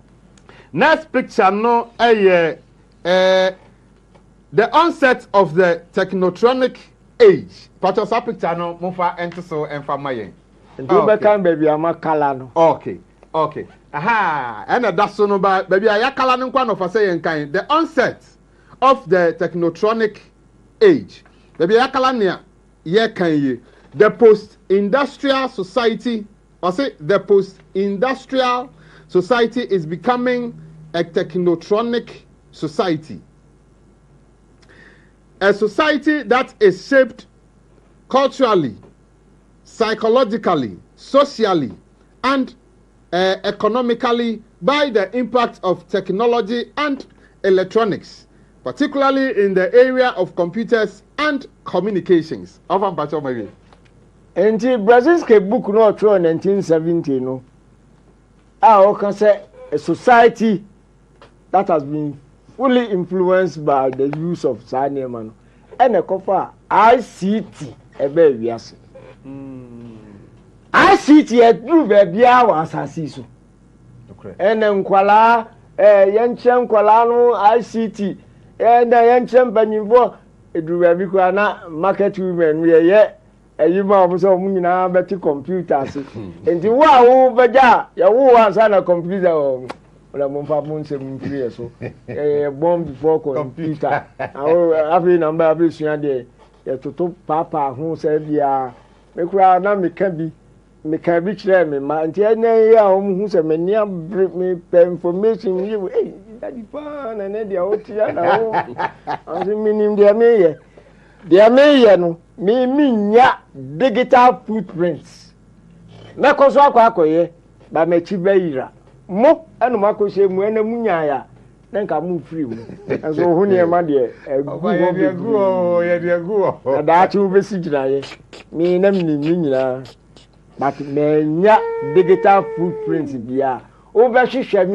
S4: Next picture no the onset of the technotronic age. Pacho asa picture no mo fa ento so emfa mayen.
S6: Ndu be kan baby ama kala no.
S4: Okay. Okay. Aha, and that's so no ba baby ayakala no kwa no fa say kan. The onset of the technotronic age. Baby ayakala ne ye kan ye. The post-industrial society, or say the post-industrial society is becoming a technotronic society. A society that is shaped culturally, psychologically, socially, and economically by the impact of technology and electronics, particularly in the area of computers and communications.
S6: Enti Brzezinski book no through 1970 no. O can say a society that has been fully influenced by the use of Sanema and a cover ICT ebe wiase. ICT through baby was assassin. Okay. And nkwala yenche nkwala no ICT and yenche mpanimfo edru baby kwa na market women we ye eyima omuso mu nyina beti computers enti wo beja ya wo ansa na computer o la mo fa mo nse mu free so born before computer afi number afi sua de ya toto papa ho se bia me kura na me ka bi kire me ma enti ene ya o mu hu se me nia me information yi daddy pa na ne dia o tia na o anse minim dia me ye no me nya digital footprints me ko so akoye ba me chi bayira mo enu makose mu ena munya ya na nka mu free mu enso hu ne ma de egu da chi u besi giraye me na me nyina but me nya digital footprints bia o be hwehwɛ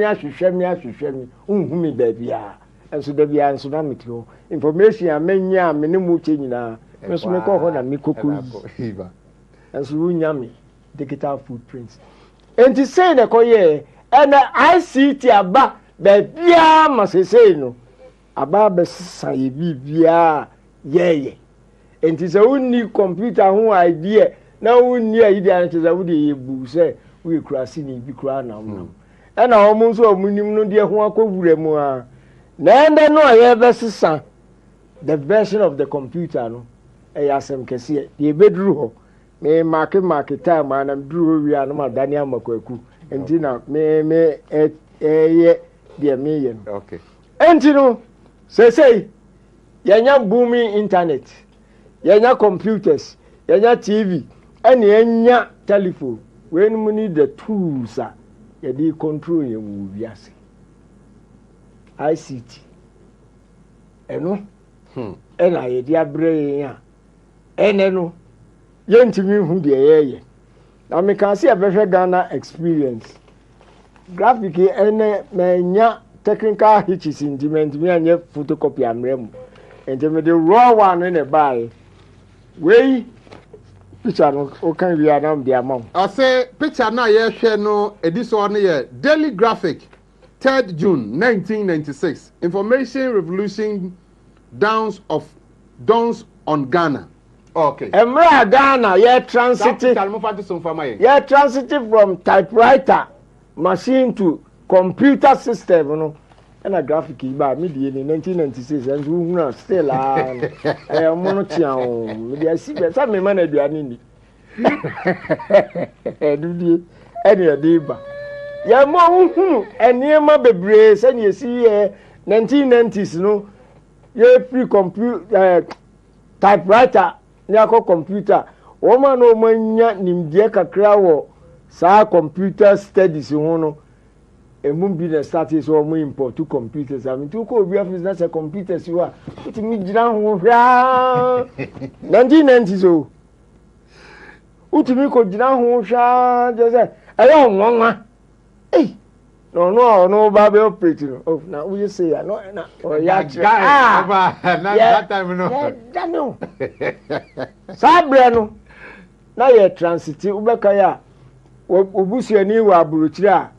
S6: mi unhu mi da bia enso da bia enso na metio information a menya me ne mu che nyina meso me ko ho na me kokoi enso unya me digital footprints enti say na koye and ICT aba be bia masese no aba be sisa ye bibia ye enti say unni computer ho idea na unni idea na say we dey bu say we krasi ni bi kra na nam na omo so omunim no de ho akowura mu a na ende no ye be sisa the version of the computer no asem kese de bedru ho me market time na dru ho wi na ma dani amakwaku enti na me ye de me ye
S4: okay
S6: enti no say yɛnya booming internet yɛnya computers yɛnya TV ɛne yɛnya telephone we no need the tools a yɛde control yɛn wɔ wiase ICT ɛno ɛna yɛde abrɛ yɛn a ɛnɛ no yɛntumi hu deɛ yɛyɛ na meka se yɛbɛhwɛ Ghana experience graphic ɛnɛ manya technical hitches nti mentumi anyɛ photocopy amrɛ mu nti mede raw one ne bae wei picture no okan wi anam de amam
S4: ɔse picture na yɛhwɛ no ediso no yɛ Daily Graphic 3rd June 1996 Information Revolution dawns on Ghana. Okay.
S6: Emra Ghana ye transitive from typewriter machine to computer system no and a graphic ba me die in 1996 and who still mono tian me dey see better me man aduane ni edudie ene ade ba ya mo hu eniema bebre se ne si 1990s no ye free computer typewriter ni akọ computer woman no manya nimdie kakra wo saa computer studies ho no emum bi na start so mo import to computers am to ko obi office na say computers wa it mi jira ho hwa 1990s o utimi ko jira ho hwa je say ayo nwanwa no ba be operate no oh na we say ya no na o ya that time no ya no sabre no na ye transitive ubeka ya obusuani wa aburochiri a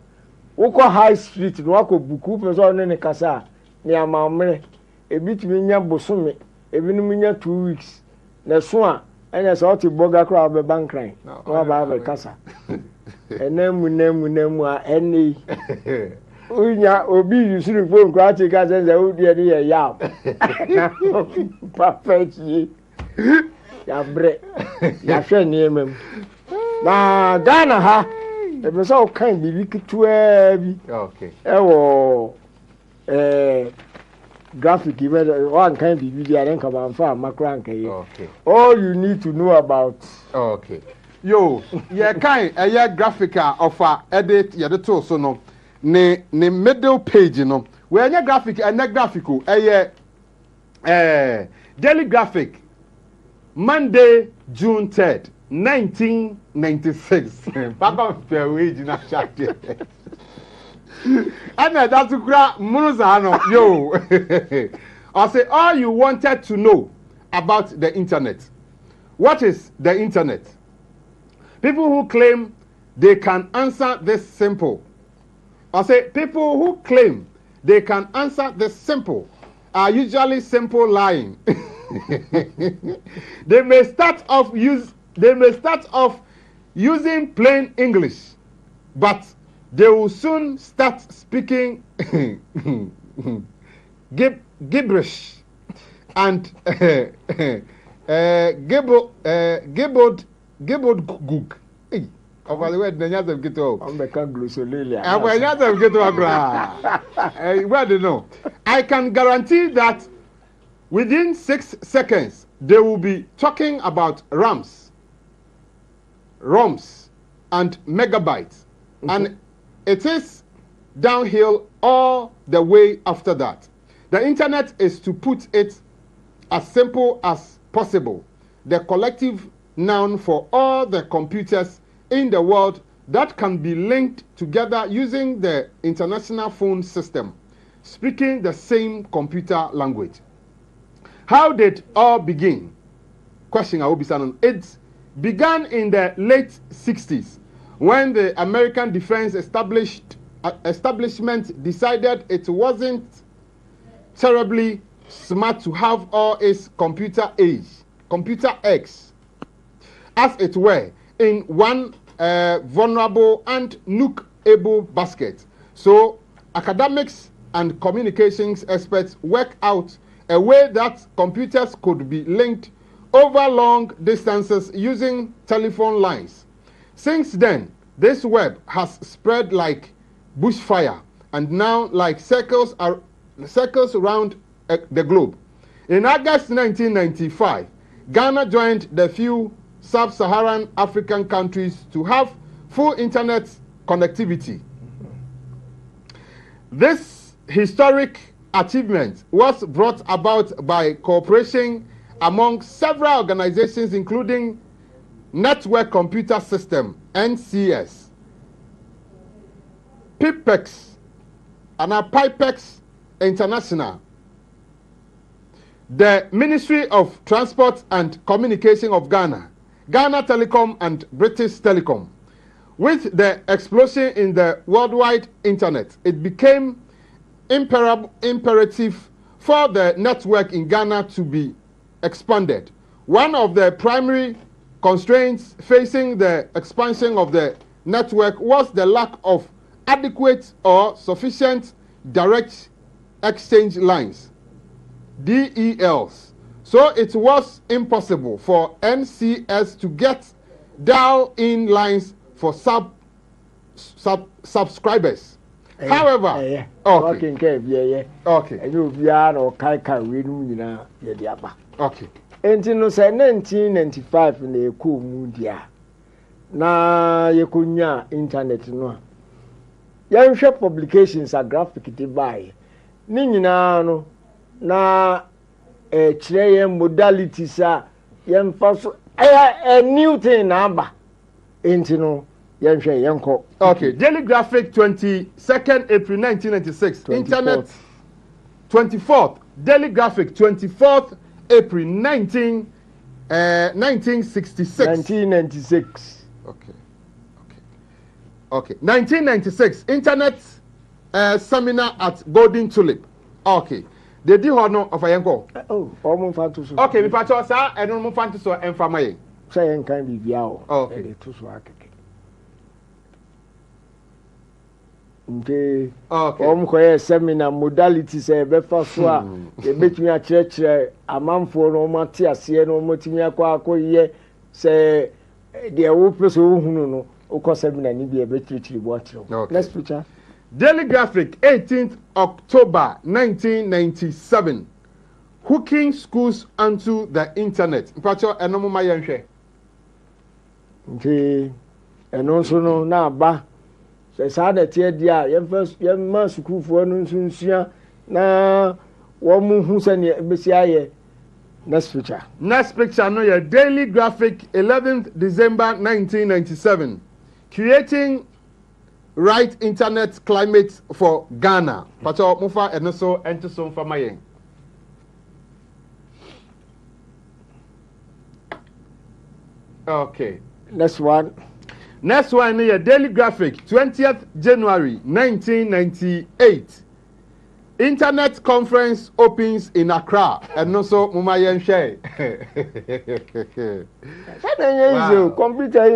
S6: wokọ high street no akọ buku person ne kasa ne amamre ebitumi nya bosome ebinum nya 2 weeks na so a enya so oti boga kra be bankran no ba kasa enemu a eni unya obi yusuru phone kra ti ka sense o die ne ya perfect ya bre ya hwe ne emem na Ghana ha ebe so kan bibi kitwa bi
S4: okay
S6: ewo graphic even one kind bibi dia ren ka ban fa makra nkai
S4: okay
S6: all you need to know about
S4: okay yo ye kan graphic of edit ye de to so no ne middle page no we anya graphic graphico Daily Graphic Monday June 3rd 1996 papa fairway na shate and that's kura munuza no yo I say all you wanted to know about the internet. What is the internet? People who claim they can answer this simple. I say people who claim they can answer this simple are usually simple lying. They may start off using plain English, but they will soon start speaking gibberish and gibbled gook. Over the way, the nyazem get off.
S6: I'm the glosolalia.
S4: I'm the nyazem get off. Well, you know, I can guarantee that within 6 seconds they will be talking about ROMs, and megabytes, and it is downhill all the way after that. The internet is, to put it as simple as possible, the collective noun for all the computers in the world that can be linked together using the international phone system, speaking the same computer language. How did all begin? Question I will be saying. It began in the late 60s when the American Defense Establishment decided it wasn't terribly smart to have all its computer eggs, as it were, in one vulnerable and nook-able basket. So academics and communications experts worked out a way that computers could be linked over long distances using telephone lines. Since then, this web has spread like bushfire and now like circles around the globe. In August 1995, Ghana joined the few sub-Saharan African countries to have full internet connectivity. This historic achievement was brought about by cooperation among several organizations, including Network Computer System, NCS, PIPEX, and PIPEX International, the Ministry of Transport and Communication of Ghana, Ghana Telecom, and British Telecom. With the explosion in the worldwide internet, it became imperative for the network in Ghana to be expanded. One of the primary constraints facing the expansion of the network was the lack of adequate or sufficient direct exchange lines, DELs. So it was impossible for NCS to get dial-in lines for subscribers. However, okay. Okay.
S6: Enti no say 1995 na ekọ mu dia na yekunya internet no ya nhwe publications a graphic de buy ni nyina no na kire ye modalities a ye mfa so a new thing na aba enti no ye nhwe ye nko.
S4: Okay, Daily Graphic 22nd April 1996, 24th. Internet 24th, Daily Graphic 24th April 1966.
S6: 1996.
S4: Okay. 1996. Internet seminar at Golden Tulip. Okay. They did honor of a yanko.
S6: Oh, almost fantasy.
S4: Okay, we patch us out and no fantasy and family.
S6: Say, and can be biao.
S4: Okay.
S6: Okay. Seminar modalities befa so a e betumi a kire amanfo no mate ase no motimi akọ se de wo peso hunu no ukọ seminar ni bi e betiri bo atiro. Next picture.
S4: Daily Graphic 18th October 1997. Hooking schools onto the internet. Mpacho enomo ma yenhwe.
S6: Okay. Eno so no na ba se sada tie dia ye ma sukufo no nsunsua na wo mu hu se ne besi aye. Next picture no your Daily Graphic 11th December 1997. Creating right internet climate for Ghana. Pacho mufa enoso ento so mfa mayen. Okay. Next one your Daily Graphic 20th January 1998. Internet conference opens in Accra and also Mumayen share. Computer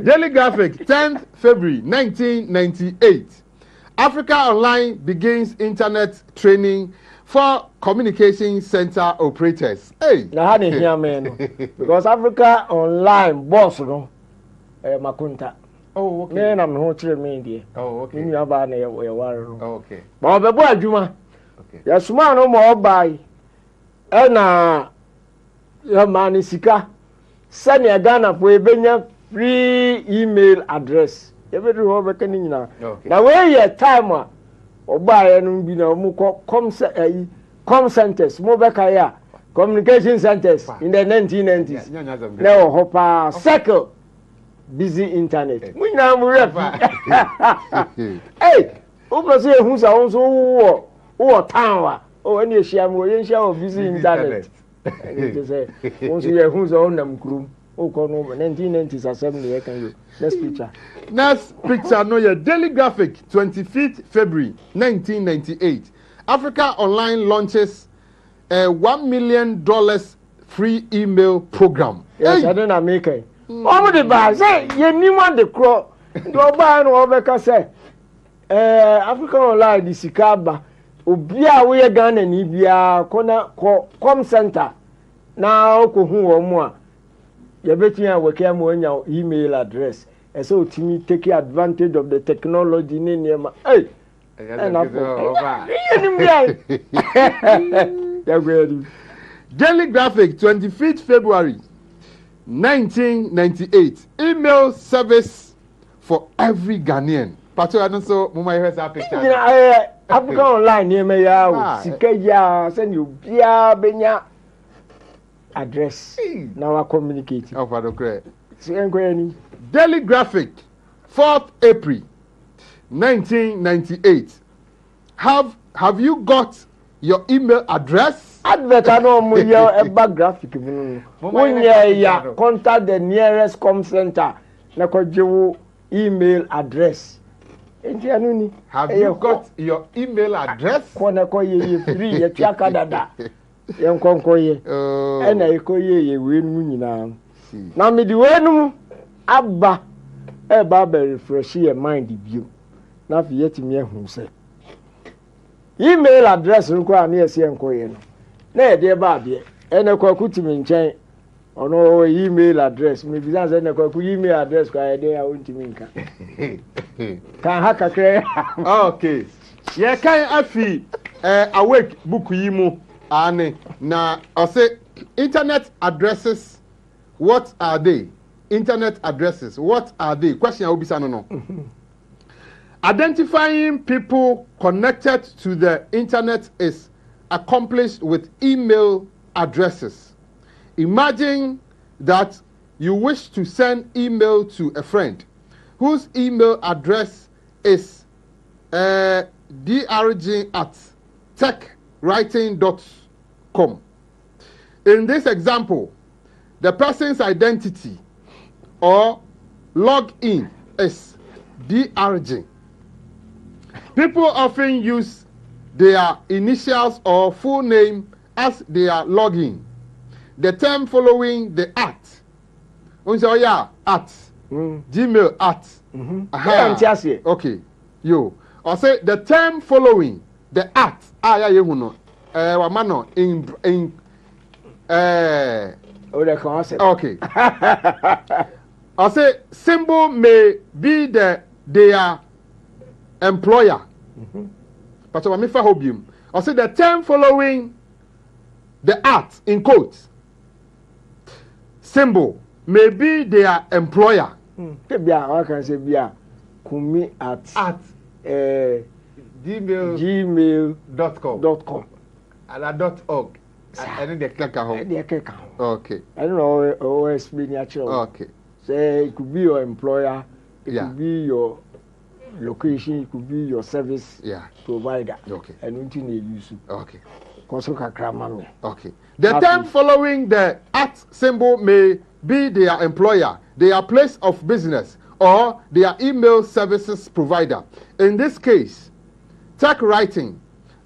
S6: Daily Graphic 10th February 1998. Africa Online begins internet training for communication center operators. Hey, na had here man because Africa Online boss no makunta.
S4: Oh, okay.
S6: Me na me ho kire me die.
S4: Oh, okay.
S6: Ni aba na ye ware no.
S4: Oh, okay.
S6: Ba obebo adwuma.
S4: Okay.
S6: Ya suma no mo obai. E na ya mani sika. Sani Ghana for ebenya free email address. Every ho be kan nyina. Na we ye time a obai no bi na mu com centers mo be kai a communication centers in the 1990s. Now hopa circle busy internet. We na mu rep. Hey, o plase ehun sa won so wo town wa. O eni ehia mo ye ehia o busy internet. It say won so ehun sa on nam krum. O ko no 1990s assembly e kan yo. Next picture.
S4: Next picture no your Daily Graphic 25th February 1998. Africa Online launches a $1 million free email program.
S6: Yes, I don't make it. Oh, the bad say you need one the crow. Go buy no over say Africa Online the Sikaba. Obia we Ghana ni bia kona com center. Now ko hu wo mu a ye betia we ke mo nya email address. so to take advantage of the technology in Nema. Hey, and
S4: Daily Graphic, 25th February 1998. Email service for every Ghanaian. Pato Adonso, Muma has a picture.
S6: Africa Online, near me, Sikaya, send you Bia Benya address. Now I communicate.
S4: Oh, Father Craig.
S6: Daily
S4: Graphic, 4th April 1998. Have you got your email address?
S6: Advert no a graphic. When you contact the nearest com center, na ko email address.
S4: Have you got your email address?
S6: Kona ko ye free ye twaka dada. Yen konko ye. Na ye ko ye we nu nyina. Na me di we nu abba e ba be refresh your mind bio. Na fi yetimi ehun se. Email address nko ani ese enko ye no. Na e de ba be. Ene ko akutimi nchen. Ono email address. Me bi san se ne ko email address ko e de ya ontimi nka. Kan haka kre.
S4: Okay. Ye kan afi awake book yi mu ane na I say internet addresses, what are they? Internet addresses, what are they? Question I will be saying no. Identifying people connected to the internet is accomplished with email addresses. Imagine that you wish to send email to a friend whose email address is drg@techwriting.com. In this example, the person's identity or login is drg. People often use their initials or full name as their login. The term following the @ Gmail @ okay, yo. Or say the term following the @ okay. I say symbol may be their employer. But I mean for hobium. I say the term following the @ in quotes symbol may be their employer.
S6: I can say bia kumi at gmail.com
S4: and .org. And then okay.
S6: I don't know always be natural.
S4: Okay.
S6: Say it could be your employer, it could be your location, it could be your service provider.
S4: Okay.
S6: And until you use it.
S4: Okay.
S6: Okay.
S4: The term following the @ symbol may be their employer, their place of business, or their email services provider. In this case, tech writing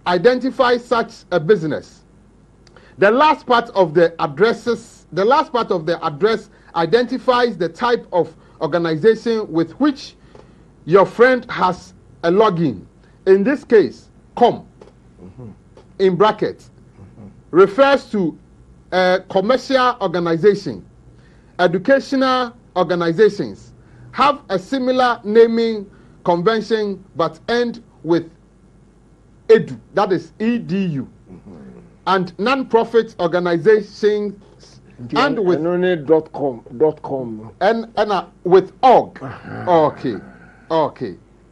S4: identifies such a business. The last part of the address identifies the type of organization with which your friend has a login. In this case, com in brackets refers to a commercial organization. Educational organizations have a similar naming convention but end with edu, that is edu. And non-profit organizations and with
S6: .com
S4: and with org. Okay.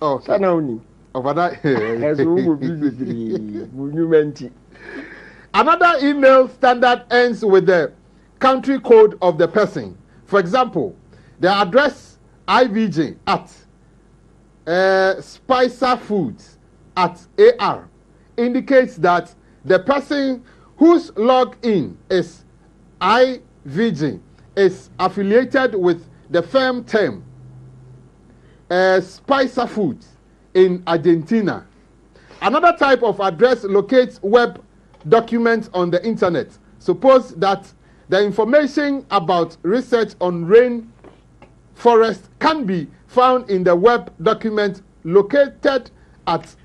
S4: Over that. Another email standard ends with the country code of the person. For example, the address IVJ at Spicer Foods at AR indicates that the person whose login is IVJ is affiliated with the firm term Spicer Foods in Argentina. Another type of address locates web documents on the internet. Suppose that the information about research on rainforest can be found in the web document located at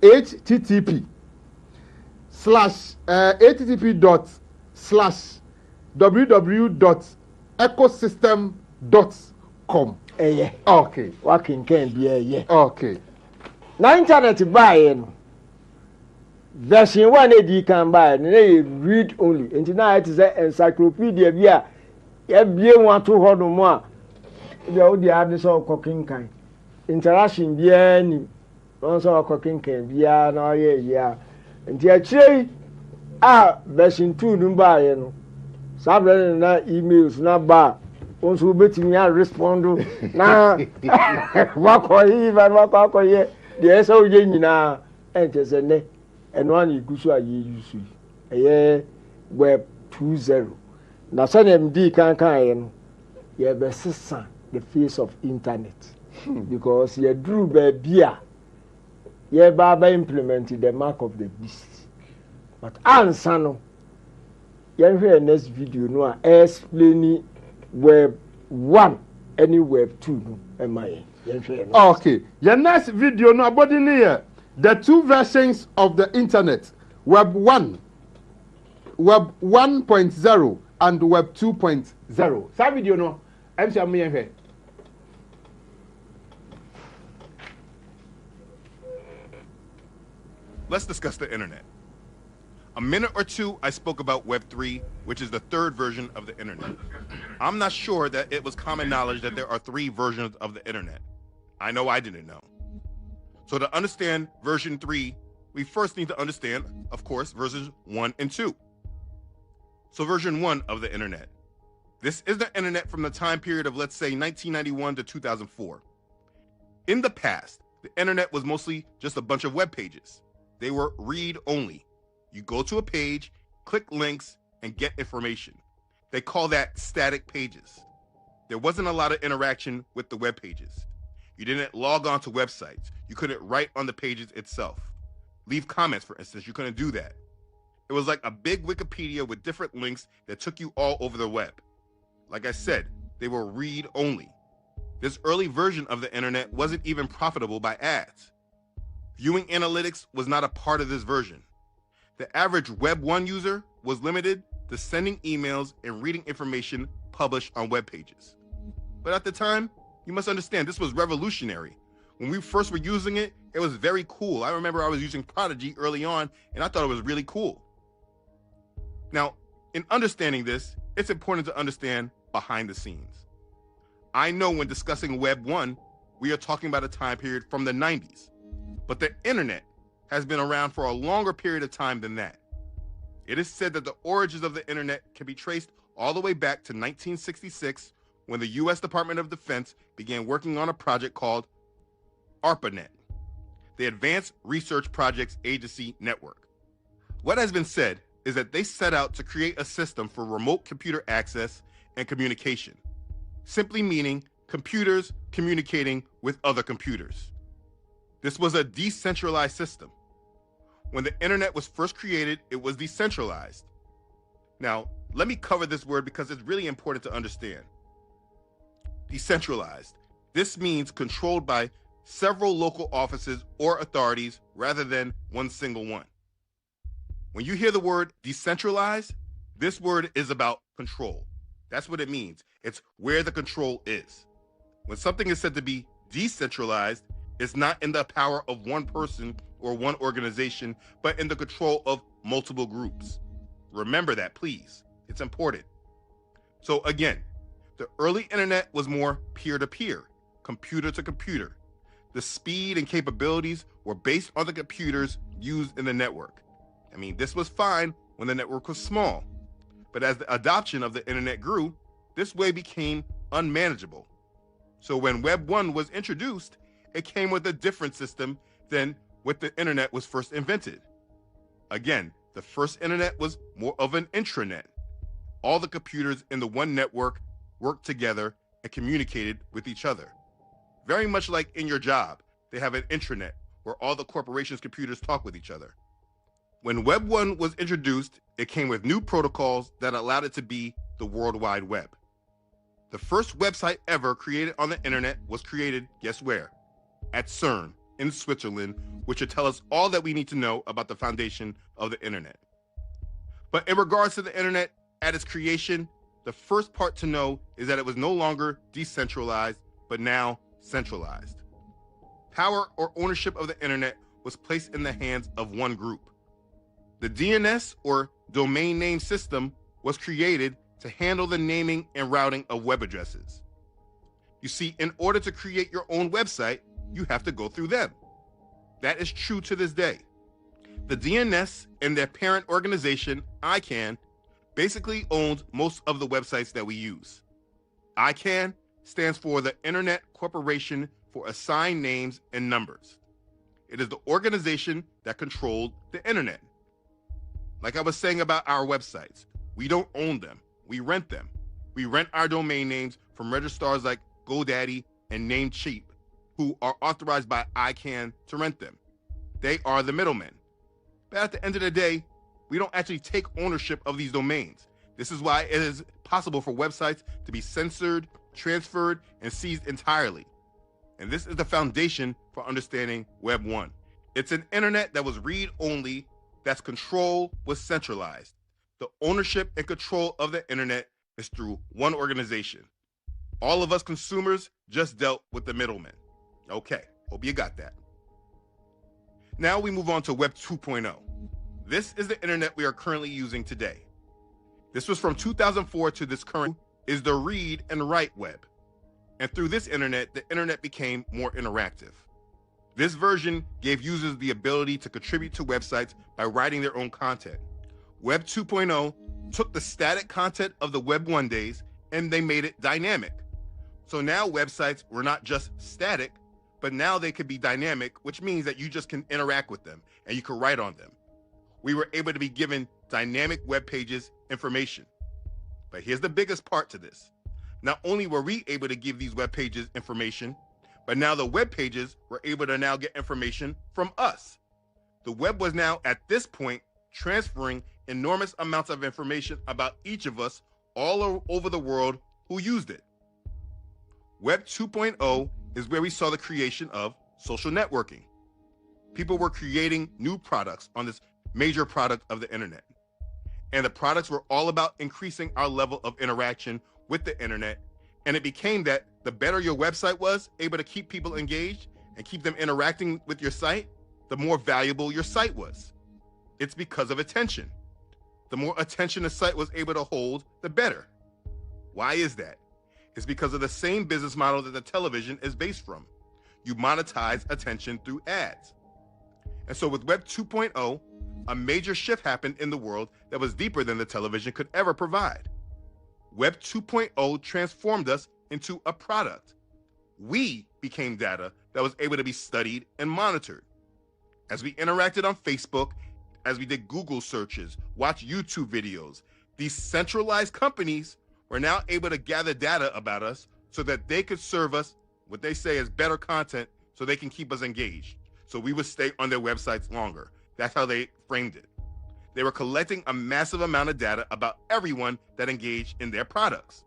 S4: http://www.ecosystem.com. Okay.
S6: Working can be
S4: Okay.
S6: Now internet buy no. Version 1 edi can buy na read only. And now it is encyclopedia bia ya bie one to ho no mo a. Bia o di ade so cooking kan. Interaction bia ni. Don so cooking kan bia na oye ya. Nti akire version 2 no buy no. Sabre na emails na ba onso betimi a respond na wakoyi ba wakoyi de so ye nyina entese ne eno an igusu a ye yusu eye web 2.0 na so na md kan ye no ye be sesa the face of internet because ye drew ba bia ye ba implement the mark of the beast but answer no ye hwe next video no a explaining web 1 any web 2 no am I
S4: okay your next video no about here the two versions of the internet web 1 web 1.0 and web 2.0 that video no am say am here
S12: let's discuss the internet. A minute or two, I spoke about Web 3, which is the third version of the internet. I'm not sure that it was common knowledge that there are 3 versions of the internet. I know I didn't know. So to understand version 3, we first need to understand, of course, versions 1 and 2. So version 1 of the internet. This is the internet from the time period of, let's say, 1991 to 2004. In the past, the internet was mostly just a bunch of web pages. They were read-only. You go to a page, click links, and get information. They call that static pages. There wasn't a lot of interaction with the web pages. You didn't log on to websites. You couldn't write on the pages itself. Leave comments, for instance, you couldn't do that. It was like a big Wikipedia with different links that took you all over the web. Like I said, they were read-only. This early version of the internet wasn't even profitable by ads. Viewing analytics was not a part of this version. The average Web 1 user was limited to sending emails and reading information published on web pages. But at the time, you must understand this was revolutionary. When we first were using it, it was very cool. I remember I was using Prodigy early on, and I thought it was really cool. Now, in understanding this, it's important to understand behind the scenes. I know when discussing Web 1, we are talking about a time period from the 90s, but the internet has been around for a longer period of time than that. It is said that the origins of the internet can be traced all the way back to 1966 when the US Department of Defense began working on a project called ARPANET, the Advanced Research Projects Agency Network. What has been said is that they set out to create a system for remote computer access and communication, simply meaning computers communicating with other computers. This was a decentralized system. When the internet was first created, it was decentralized. Now, let me cover this word because it's really important to understand. Decentralized. This means controlled by several local offices or authorities rather than one single one. When you hear the word decentralized, this word is about control. That's what it means. It's where the control is. When something is said to be decentralized, it's not in the power of one person or one organization, but in the control of multiple groups. Remember that, please. It's important. So again, the early internet was more peer-to-peer, computer to computer. The speed and capabilities were based on the computers used in the network. I mean, this was fine when the network was small, but as the adoption of the internet grew, this way became unmanageable. So when Web 1 was introduced, it came with a different system than when the internet was first invented. Again, the first internet was more of an intranet. All the computers in the one network worked together and communicated with each other. Very much like in your job, they have an intranet where all the corporation's computers talk with each other. When Web 1 was introduced, it came with new protocols that allowed it to be the World Wide Web. The first website ever created on the internet was created, guess where? At CERN in Switzerland, which will tell us all that we need to know about the foundation of the internet. But in regards to the internet, at its creation, the first part to know is that it was no longer decentralized, but now centralized. Power or ownership of the internet was placed in the hands of one group. The DNS, or domain name system, was created to handle the naming and routing of web addresses. You see, in order to create your own website, you have to go through them. That is true to this day. The DNS and their parent organization, ICANN, basically owns most of the websites that we use. ICANN stands for the Internet Corporation for Assigned Names and Numbers. It is the organization that controlled the internet. Like I was saying about our websites, we don't own them, we rent them. We rent our domain names from registrars like GoDaddy and Namecheap, who are authorized by ICANN to rent them. They are the middlemen. But at the end of the day, we don't actually take ownership of these domains. This is why it is possible for websites to be censored, transferred, and seized entirely. And this is the foundation for understanding Web 1. It's an internet that was read-only, that's control was centralized. The ownership and control of the internet is through one organization. All of us consumers just dealt with the middlemen. Okay, hope you got that. Now we move on to Web 2.0. This is the internet we are currently using today. This was from 2004 to this current is the read and write web. And through this internet, the internet became more interactive. This version gave users the ability to contribute to websites by writing their own content. Web 2.0 took the static content of the Web 1 days and they made it dynamic. So now websites were not just static, but now they could be dynamic, which means that you just can interact with them and you can write on them. We were able to be given dynamic web pages information. But here's the biggest part to this. Not only were we able to give these web pages information, but now the web pages were able to now get information from us. The web was now at this point transferring enormous amounts of information about each of us all over the world who used it. Web 2.0 is where we saw the creation of social networking. People were creating new products on this major product of the internet. And the products were all about increasing our level of interaction with the internet. And it became that the better your website was able to keep people engaged and keep them interacting with your site, the more valuable your site was. It's because of attention. The more attention a site was able to hold, the better. Why is that? It's because of the same business model that the television is based from. You monetize attention through ads. And so with Web 2.0, a major shift happened in the world that was deeper than the television could ever provide. Web 2.0 transformed us into a product. We became data that was able to be studied and monitored. As we interacted on Facebook, as we did Google searches, watched YouTube videos, these centralized companies were now able to gather data about us so that they could serve us what they say is better content so they can keep us engaged. So we would stay on their websites longer. That's how they framed it. They were collecting a massive amount of data about everyone that engaged in their products.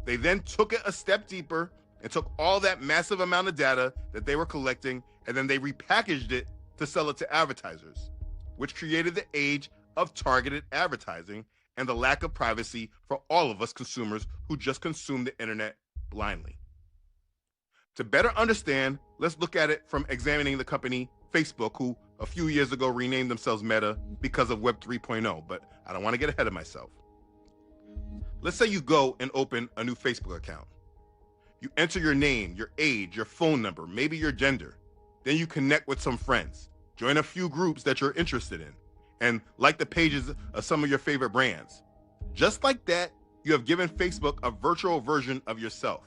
S12: They then took it a step deeper and took all that massive amount of data that they were collecting, and then they repackaged it to sell it to advertisers, which created the age of targeted advertising and the lack of privacy for all of us consumers who just consume the internet blindly. To better understand, let's look at it from examining the company Facebook, who a few years ago renamed themselves Meta because of Web 3.0, but I don't want to get ahead of myself. Let's say you go and open a new Facebook account. You enter your name, your age, your phone number, maybe your gender. Then you connect with some friends, join a few groups that you're interested in, and like the pages of some of your favorite brands. Just like that, you have given Facebook a virtual version of yourself.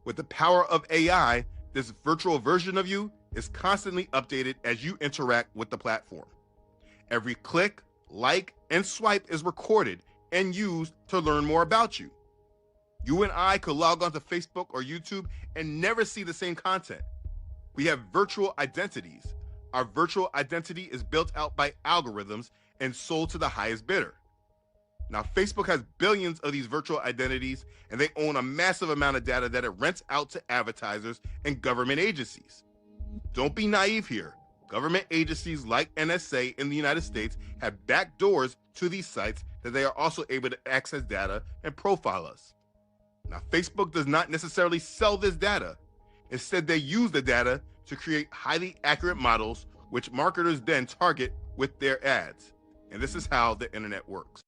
S12: With the power of AI, this virtual version of you is constantly updated as you interact with the platform. Every click, like, and swipe is recorded and used to learn more about you. You and I could log onto Facebook or YouTube and never see the same content. We have virtual identities. Our virtual identity is built out by algorithms and sold to the highest bidder. Now, Facebook has billions of these virtual identities, and they own a massive amount of data that it rents out to advertisers and government agencies. Don't be naive here. Government agencies like NSA in the United States have back doors to these sites that they are also able to access data and profile us. Now, Facebook does not necessarily sell this data. Instead, they use the data to create highly accurate models, which marketers then target with their ads. And this is how the internet works.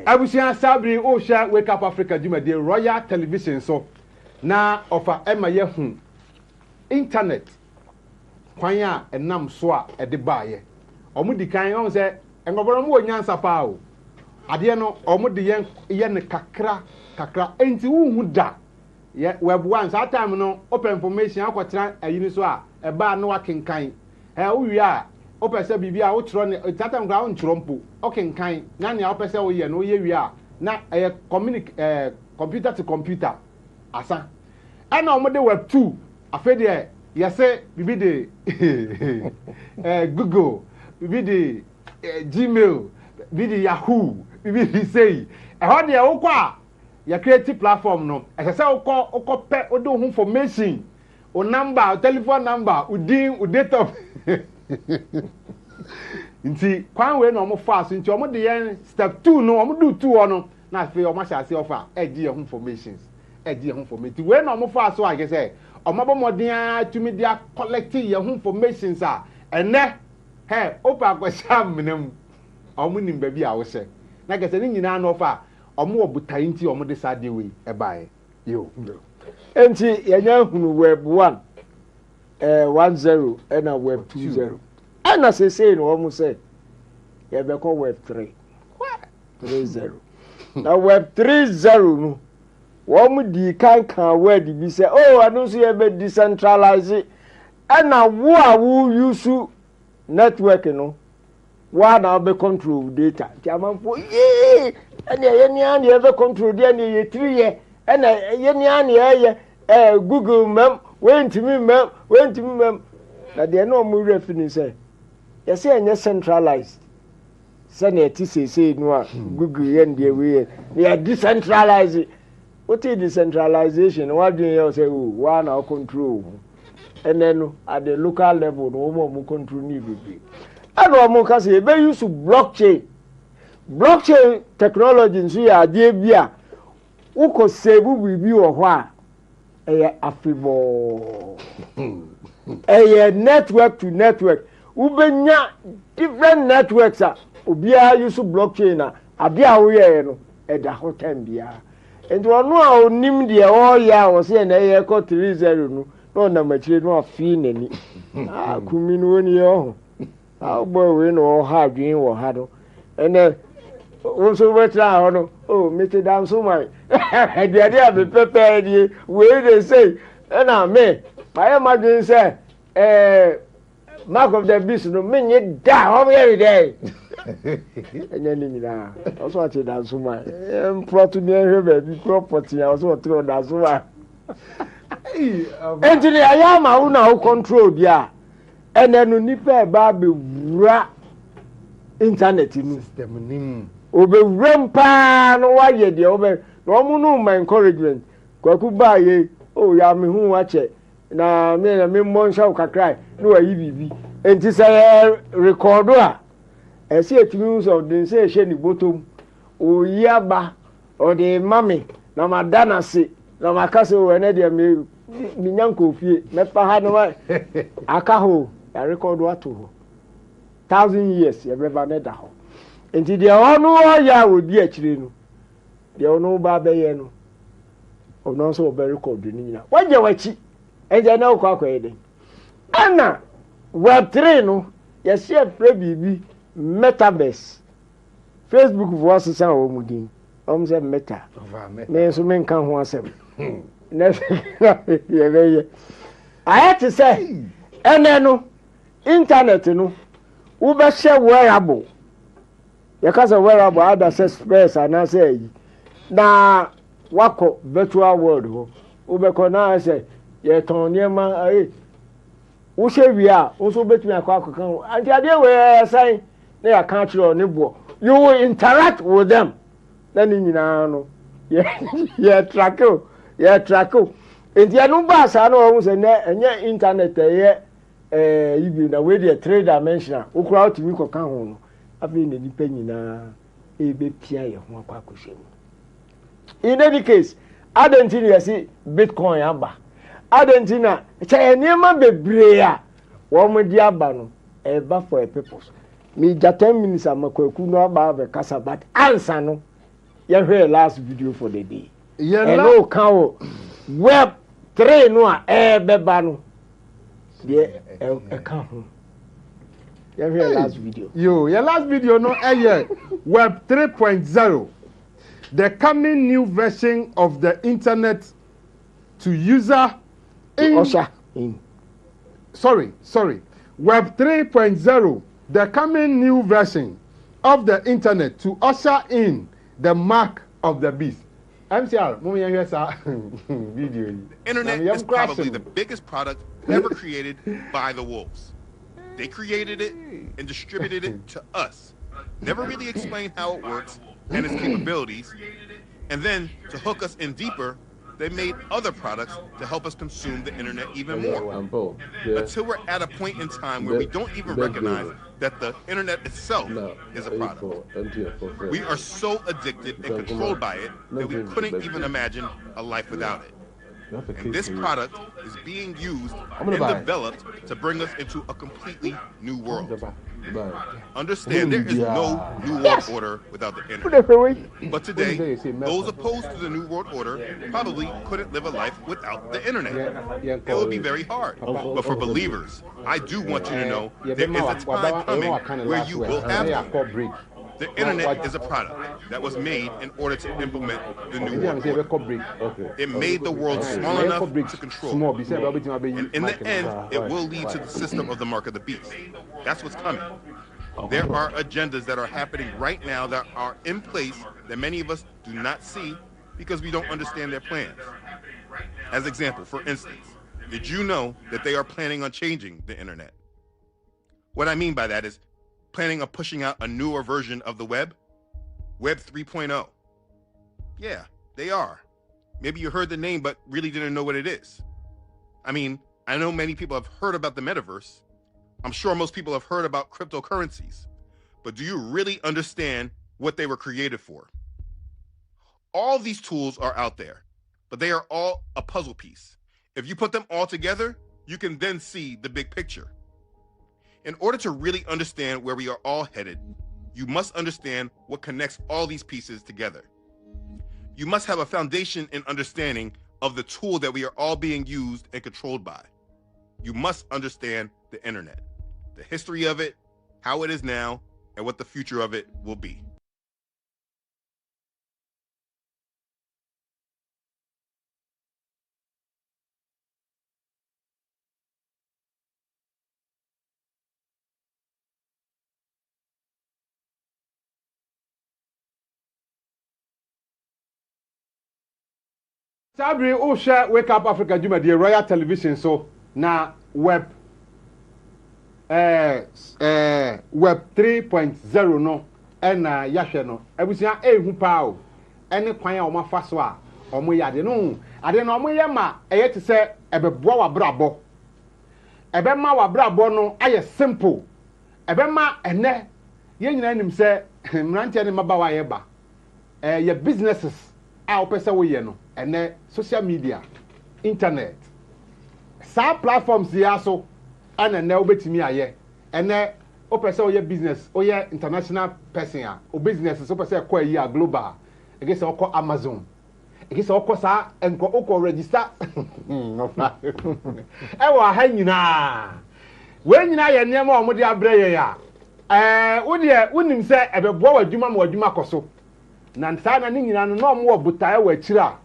S4: Abusia Sabri Osha Wake Up Africa Juma the Royal Television so na offer Emma Yehu internet kwanya enam so a ede baaye omudi kan on say engoboro mo nyansa pa o ade no omudi ye ne kakra enti wu da ye web one that time no open information akwotran ayini so a eba no wakenkan uwi a opese bibia wo tro ne that time gra wo ntrompo okenkan na ne opese wo ye no ye wi a na computer to computer asa ana omode web 2 afede yase bibi de Google bibi de Gmail bibi de Yahoo bibi de say ho de wo kwa ya creative platform no ese wo pe o do information o number o telephone number o din o date of nti kwan we no mo fast nti o mo de yen step 2 no o mo do 2 no na fe o ma sha se offer e di informations we no mo fast so I guess say o ma bo modern to media collecting your informations a ene he opa kwasha mnam o mo nim ba bi a wo se na guess ni nyina no offer o mo obutai nti o mo de sade we e bae yo
S6: enti yenya hunu web 1 10 and a web 20 ana say no o mo say ye be call web 3 30 na web 30 no wọ́n di kankan word bi say oh anu so ye be decentralize ana wo use network no wa na be control data ti amanfo ye ana ye ni an ye be control dey na ye 3 ye ana ye ni an ye Google mem wentimi mem na dey no mo refini say ye say enye centralized say na ti say no a Google ye ndie we ye decentralize. What is decentralization? What do you say? One our control, and then at the local level, no more control need to be. And what more can say? They use blockchain technology. In so idea bia, who could say we will be or what? Afibo, network to network. Ubenya different networks. Ubia use blockchain. Abia we no at the hotel bia. And one no nim de all ya was say na ye ko 30 no na machire no afi nani kumi no ni o boy we no ha dwen wo ha do ene wo so betra ho no oh mete down so my e de a be pepe die we dey say na me my imagine say mark of the beast no me nye da ho every day enye ni nyina also ati da so my plot ni ehwe ba bi property also otro da so ma engineer ya ma wu na control dia ene no nipa e ba be wura internet ni system ni obe wrampa no wa ye dia obe no mu no my encouragement kwaku ba ye o ya me hu wa che na me mo nsha kakrai no wa yi bibi enti say record a ese etimi so den say she ni botom o yaba o de mami na madana se na makase o ne de me nyanko fie me pa ha no aka ho ya record wato ho 1000 years ye beba ne da ho enti de onu ya odi akire no de onu ba be ye no ono so be record ni nyina waje wachi eje na ukwa akwa ede ana web 3 no ye share bibi metaverse Facebook voice san o mudin say meta me so men kan ho asem na ye be I had to say ene no internet no wo be share wearable ye ka say wearable ada say space ana say na wako virtual world ho wo be ko na say ye ton niema wo she wi a wo so betumi akwa kan anti ade we sign na ya kan kiro ne bo you will interact with them. Then you know, yeah, track you. If you no bus, I know almost and your internet, even the way the 3 dimensional, who crowd to me can home. I've been independent now, a bit pia, in any case, Argentina see Bitcoin aba. Argentina, China be brea. One with the abano, eba for a purpose. Me 10 minutes I'm a no about the casa, but answer no. You hear last video for the day. No cow web 3 no bebano. Yeah, a cow. You hear last video.
S4: Your last video no web 3.0. The coming new version of the internet to user in sorry web 3.0, the coming new version of the internet to usher in the mark of the beast. MCR, video.
S12: The internet is probably the biggest product ever created by the wolves. They created it and distributed it to us. Never really explained how it works and its capabilities, and then to hook us in deeper, they made other products to help us consume the internet even more. Until we're at a point in time where we don't even recognize that the internet itself is a product. We are so addicted and controlled by it that we couldn't even imagine a life without it. And this product is being used and developed to bring us into a completely new world. Understand, there is no new world order without the internet. But today, those opposed to the new world order probably couldn't live a life without the internet. It would be very hard. But for believers, I do want you to know there is a time coming where you will have to. The internet is a product that was made in order to implement the new world order. It made the world small enough to control. And in the end, it will lead to the system of the mark of the beast. That's what's coming. There are agendas that are happening right now that are in place that many of us do not see because we don't understand their plans. As example, for instance, did you know that they are planning on changing the internet? What I mean by that is planning on pushing out a newer version of the web 3.0. Yeah, they are. Maybe you heard the name but really didn't know what it is. I mean, I know many people have heard about the metaverse. I'm sure most people have heard about cryptocurrencies. But do you really understand what they were created for? All these tools are out there, but they are all a puzzle piece. If you put them all together, you can then see the big picture. In order to really understand where we are all headed, you must understand what connects all these pieces together. You must have a foundation in understanding of the tool that we are all being used and controlled by. You must understand the internet, the history of it, how it is now, and what the future of it will be.
S4: Sabri Osha Wake Up Africa Juma the Royal Television so na web 3.0 no na yahwe no abusia ehu pa o ene kwan a o mafa so a o mo yade no ade no o mo ye ma eye te se ebeboa wa brabo ebe ma wa brabo no aye simple ebe ma ene ye nyina nim se mrantie ne maba wa ye ba ye businesses a o pese wo ye no ene social media internet sa platforms ya so ana na obetimi aye ene o pese o ye business o ye international person a o business so pese ko ayi a global ege se o ko Amazon ege se o ko sa enko o ko register no fa e wa ha nyina we nyina ye nneema o mo de abrɛ ye ya wo de wonim se ebeboa wadwuma ma wadwuma koso na nsa na ne nyina no na o mo obutae wa akira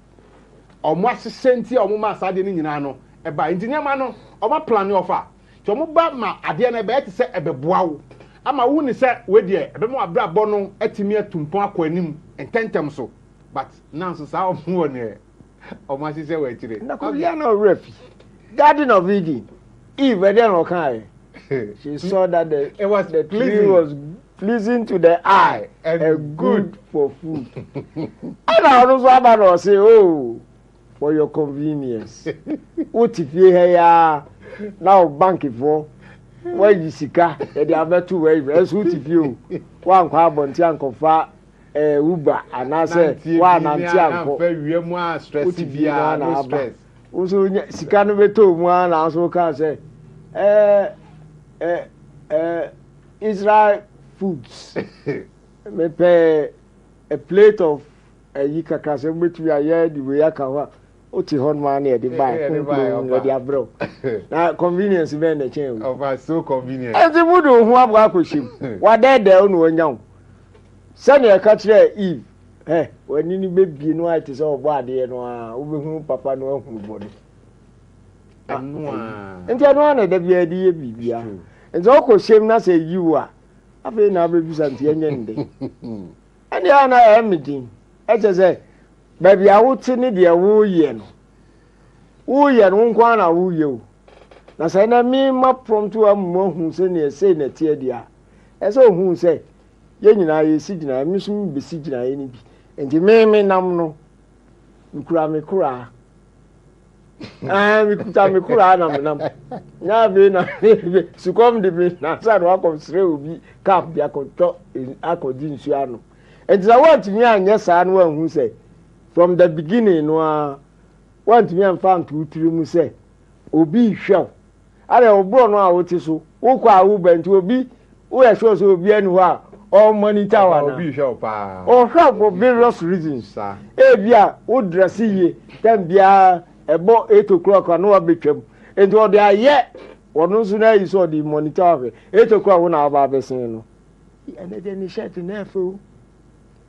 S4: omo asesenti omo ma asade ni nyina no eba ntinyama no omo plan ofa ti omo ba ma ade na eba ete se ebeboa wo ama wo ni se we de ebe mo abrabọ no atimi atumpon akwanim ententem so but now so sa omo woni omo asese wa akire
S6: na ko ya na refi garden of Eden Eve dey no kan She saw that the
S4: pleasing.
S6: tree was pleasing to the eye and good for food. And I also say, oh, for your convenience. What if you hear now bank for? Why you sika? They are two ways. What if you one carbon tianko fa Uber and I say one and tianko.
S4: We are more stress. No stress.
S6: Also, sika no beto one also can say, Israel foods. Me pay a plate of yika kase between a year the way akawa. Oti hon man here the buy the abro. Na convenience be na change.
S4: Of so convenient.
S6: E ti mudu hu abwa akoshim. Wa dede onu onyan. Se na e ka kire Eve. Wani ni be bie no ati se obo ade no a wo be hu papa no ahu body.
S4: Anu a.
S6: Enti anu na da bia di ye bibia. Enti okoshem na se yiwu a. Afi na be bisa nti enye nde. Ani ana emidin. E je se baby awuti ni de wuye no wuye no nkwa na wuye o na say na mi ma promptu ammo hu se ne say na tie dia e so hu se ye nyina ye si gina mi so be si gina ye ni bi enti me nam no nkura me kura mi kuta me kura na me nam nya be na su kom de be na sa no akom sre obi cap bia ko to akodi nsu ano enti za want mi anya sa no hu se from the beginning no want me and found to mu say obi hwe are obro no a wote so wo kwa wo banti obi wo e so obi anu ha all monitor wa na
S4: obi hwe pa
S6: o hwe for various reasons e bia wo dress ye dem bia ebo 8 o'clock no wa betwam enti o de aye wono so na yi so the monitor 8 o'clock wo na ba besin no ene de ni shirt na fo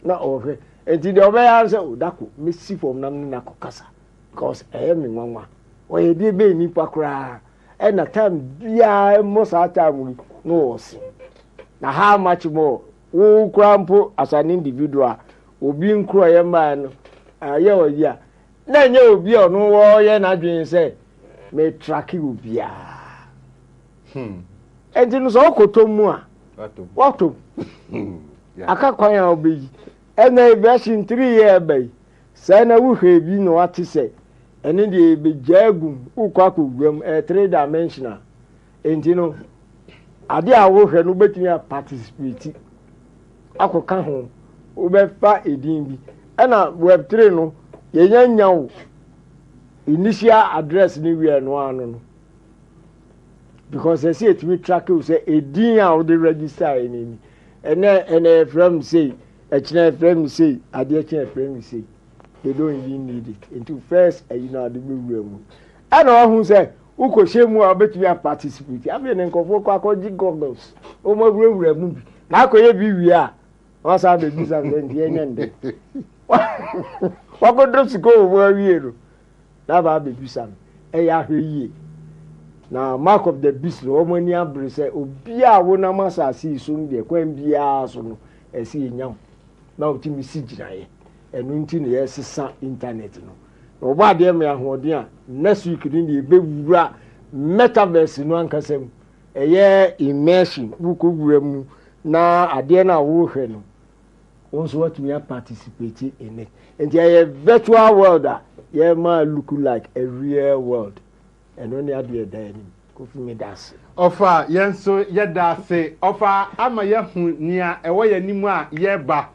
S6: na o hwe enti de obeya say odako mesi from nam na kokasa because me nwanwa oye de be ni pakura e na time bia mo sa time no osi na how much more wo krampo as an individual obi nkro ye man no aye oyi a na nye obi ono wo ye na dwen say me track obi a enti no so kotomu a wato aka kwan ya obi ena version 3 year bay say na wo hwe bi no ate say ene de be jagum ukwa kogwam 3 dimensional enti no ade a wo hwe no betumi a participate akoka ho wo be fa edin bi ena web 3 no ye nyanyawo initial address ni we no anu no because they say it we track you say edin a wo de register enemy ene from say a friend say, I dear friend say, they don't even need it. Into first, you know, the room. I know who say, who could shame more about me and participate. I've been in Kofoko goggles. Oh, my room. Now, could you be we are? What's our business and the end? What could those go where we are? Now, I'll be some. Now, mark of the beast, Romania, Brisa, Obia, Wona Massa, see soon, the Queen Bia, so, as he young. Now to me see jinaye enu nti na yesesa internet no oba de me ahoden a next week ni de bewura metaverse no ankasem eye immersion buku wura mu na ade na wo hwe no wonso what me participate in it and a virtual world yeah ma look like a real world and only ade da ni ko fi me das
S4: ofa yenso yeda se ofa ama yehu nia ewo yanimu a yeba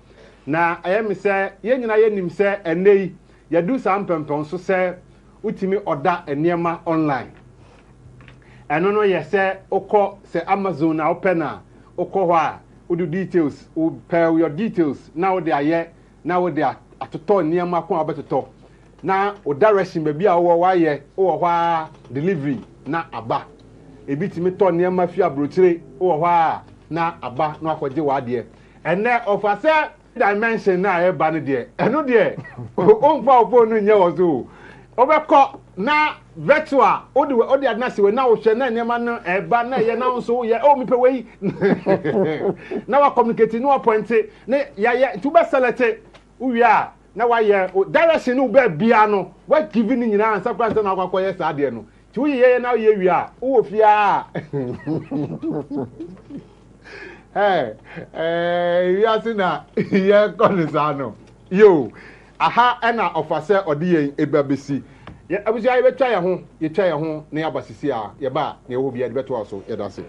S4: na ayemi se ye nyina ye nim se enei ye do sam pempon so se utimi oda eniema online eno no ye se okọ se Amazon na open na okọ ho a udu details u pay your details na wo de aye na wo de atoto eniema ko abetoto na o direction be bia wo wa ye wo ho delivery na aba ebitimi to eniema fi abrotire wo ho na aba no akoje wa de ene ofa se dimension na e ba no de eno de o mfa ofo no nye wo so obekọ na virtual odi adnase we na wo hwe na nema no e ba na ye na so ye o mipe we na wa communicate no point ne ya tu be select uwi a na wa ye direction no be bia no wa give ni nyina ansa kwanta na akwakoye sa de no tu ye na ye wi a wo fia ya sina ye konisano yo aha na ofase odiyen ebabesi ye abuja ye betwa ye ho na ya basisi a ye ba na ye wo bia de beto aso ye dase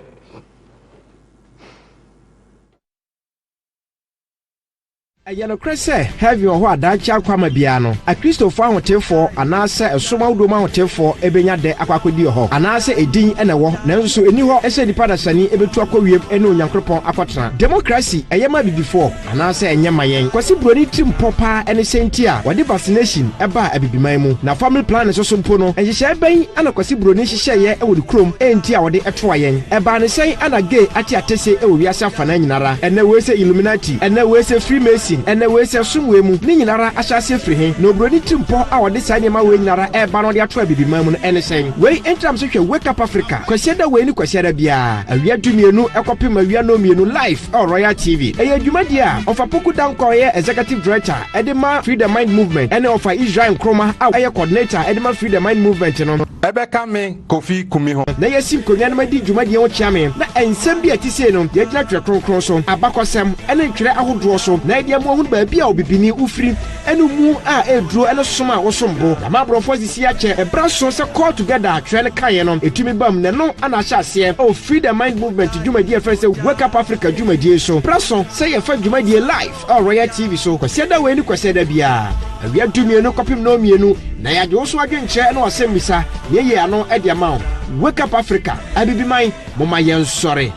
S1: Ayano Cresse, have you what Dacha Quamabiano, a Christopher Hotelfo, and answer a Soma Doma Hotelfo, Ebenya de Aquacodio, and answer a ding and a war, Nelso, a new essay the Padasani, Ebetuako, and no Yankropon Aquatra. Democracy, a yama before, and answer a Yamayan, Quasi Brody Tim Popa and a Saintia, what the vaccination, a bar a bibimaimu, now family plan is also Pono, and she shall bay and a Quasi Brony share with Chrome, and Tia or the Atwayan, a ban say and a gay at Yatese, Oviasa Fananara, and there was a Illuminati, and there was a Freemason. And the way say somewhere mu ni nyinara ahyase free he no broni timpo a wode sane ma we nyinara e ba no de ato abibi mamu no ene sen we entram so hwe wake up Africa kwasiada we ni kwasiada bia awia dumienu ekopem awia no mienu live on Royal TV eye adwuma dia ofa poku danko ye executive director edema free the mind movement ene ofa Israel Nkroma a eye coordinator edema free the mind movement no
S4: ebeka me Kofi Kumi ho
S1: na yesim konwa na di dwuma dia wo chiame na ensem bia ti se no ye gina twe kronkron so abakosem ene ntwere ahodo so na dia mo hu ba bia obibini ufiri enu mu a edro ene soma a wosombo na mabrofo sisi a che ebra so se call together twene kaye no etumi bam ne no ana hyase o free the mind movement dwumadi e friend say wake up Africa dwumadi so praso say ye fa dwumadi live on Royal TV so kwasiada we ni kwasiada bia awia dumienu kopim no mienu na ya jo so adwenche na wasemmisa ye ano e de ma wake up Africa abibiman moma yen sore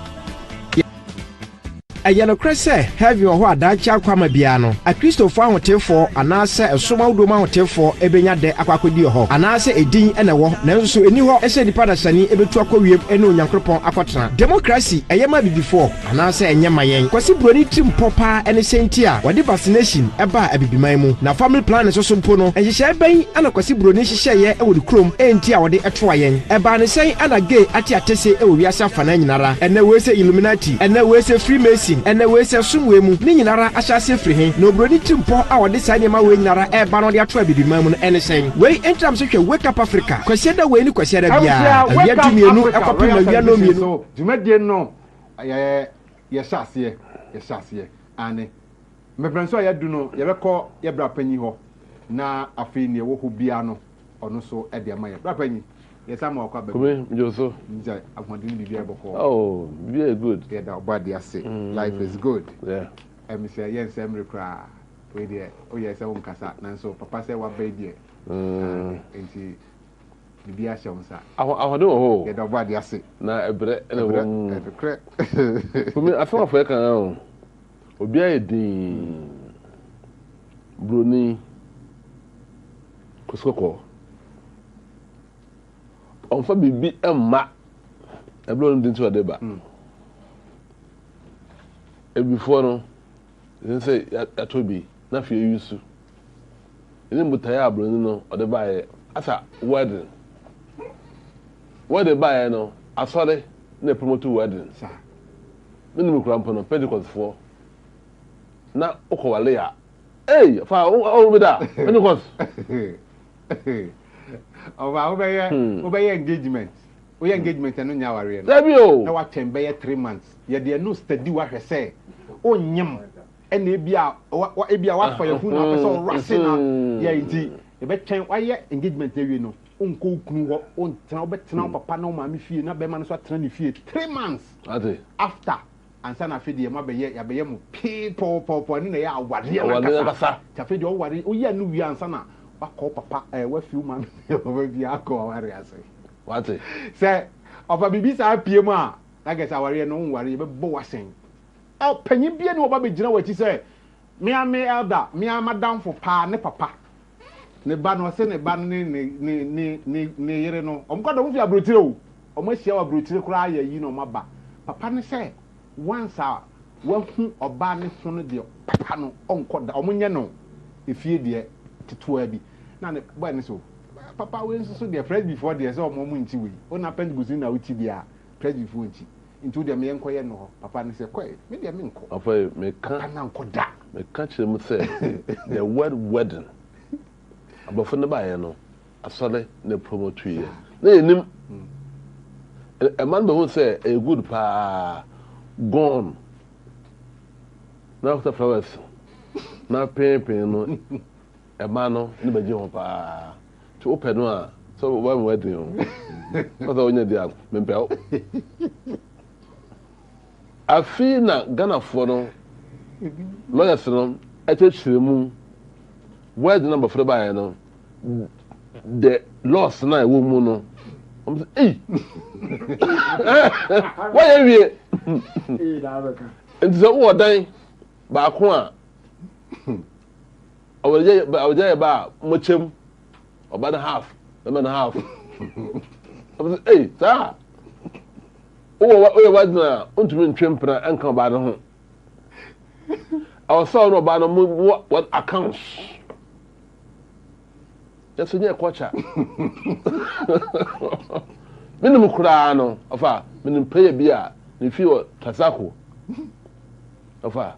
S1: Ayano Cresse, have you what Dacha Quamabiano, a Christopher Hotelfo, and answer a Soma Doma Hotelfo, Ebenya de Aquacodio, and answer a ding and a war, Nelso, a new essay the Padasani, Ebetuako, and no Yankropon Aquatra. Democracy, a yama before, and answer a Yamayan, Quasi Brody Tim Popa and a Saintia, what the vaccination, a bar a bibimaimu. Now family plan is also Pono, and she shall bay and a Quasi Brony share with Chrome, and Tia or the Atwayan, a ban say and a gay at Yatese, Oviasa Fananara, and there was a Illuminati, and there was a Freemason. And the way say somewhere mu ni nyinara ahyase free he no broni timpo a wode sane ma we nyinara e ba no de ato abibi mamu ene sen we entram so hwe wake up Africa kwasiada we ni kwasiada bia awia dumienu ekopem awia no mienu
S4: dwumadie no ye hyase ane mebranso ya du no ye beko ye bra panyi ho na afei ne wo ho bia no ono so e de ma ye bra panyi yes, I'm okay.
S5: Come Joso.
S4: I'm wondering if you ever call.
S5: Oh, very good.
S4: Yeah, that body I say. Life is good.
S5: Yeah.
S4: And me say yes, I'm reply. Wait there. Oh yes, I won't casa. And so Papa say what baby. And she the beer shows that.
S5: I don't know.
S4: Yeah, that body I say.
S5: Na ebre ene wo.
S4: Correct.
S5: Come I feel for kan. Obi ayedin. Broni. Kosoko. On fa bibi emma eblo ndin to deba e before no then say atobi na fi yusu ni mutaya abro ni no odeba ye asa wedding buy no asore na promote wedding sa minimum crampo no Pentecost for na okowale ya fa o be da Pentecost obey engagement. We engagement and no nyaware no. Na what 3 months. Ye dey no study what say. O nyam. And ebia what for your phone na person rushing na. Yeah inti. E be twen why engagement dey we no. Onko kunu ho on tena obetena papa na ma me fie na be ma no so tena ne fie 3 months. After ansa na fe dey ma be ye ya be ye mo po ni na ya aware na kasa. Ta fe dey o ware o ye no wi ansa na call papa we few man over bi akọ ware ase what
S4: say ofa bibi sa pie mu a na get aware no nware be bo wasen o panyin bia ni oba be gina wachi say me elder me madam for pa ne papa ne ba no se ne ba ne yere no omkodo mu fi abrotire o omahia wa abrotire kura ya yi no maba papa ne say once a wahu oba ne so no de papa no onkoda omunye no efie de tituwa bi na ne boy ne so papa we so the friend before there so mo nti we ona pend gusin na uti dia friend before nti into dem yen koye no papa ne say koy me dia me nko
S5: papa me kan
S4: na nko da
S5: me kan chere mu say the word wedding abofo ne ba ye no asole ne promote ye
S13: na yenim a man be who say a good pa gone na after flowers na pen no a man no ni be je ho pa to open no a so one wedding o so onya dia me pe o afi na Ghana for no lawyers no etechiremu word number for buy no the loss na wo mu no I'm say eh why you here nti wo dan ba ko a awje ba mo chem oba na half na half I'm say eh sa o wa na untumi ntwempra enka ba no ho I saw no ba no what accounts that's a kwacha minimum kura no afa minimum pay bia ni fi o tasako afa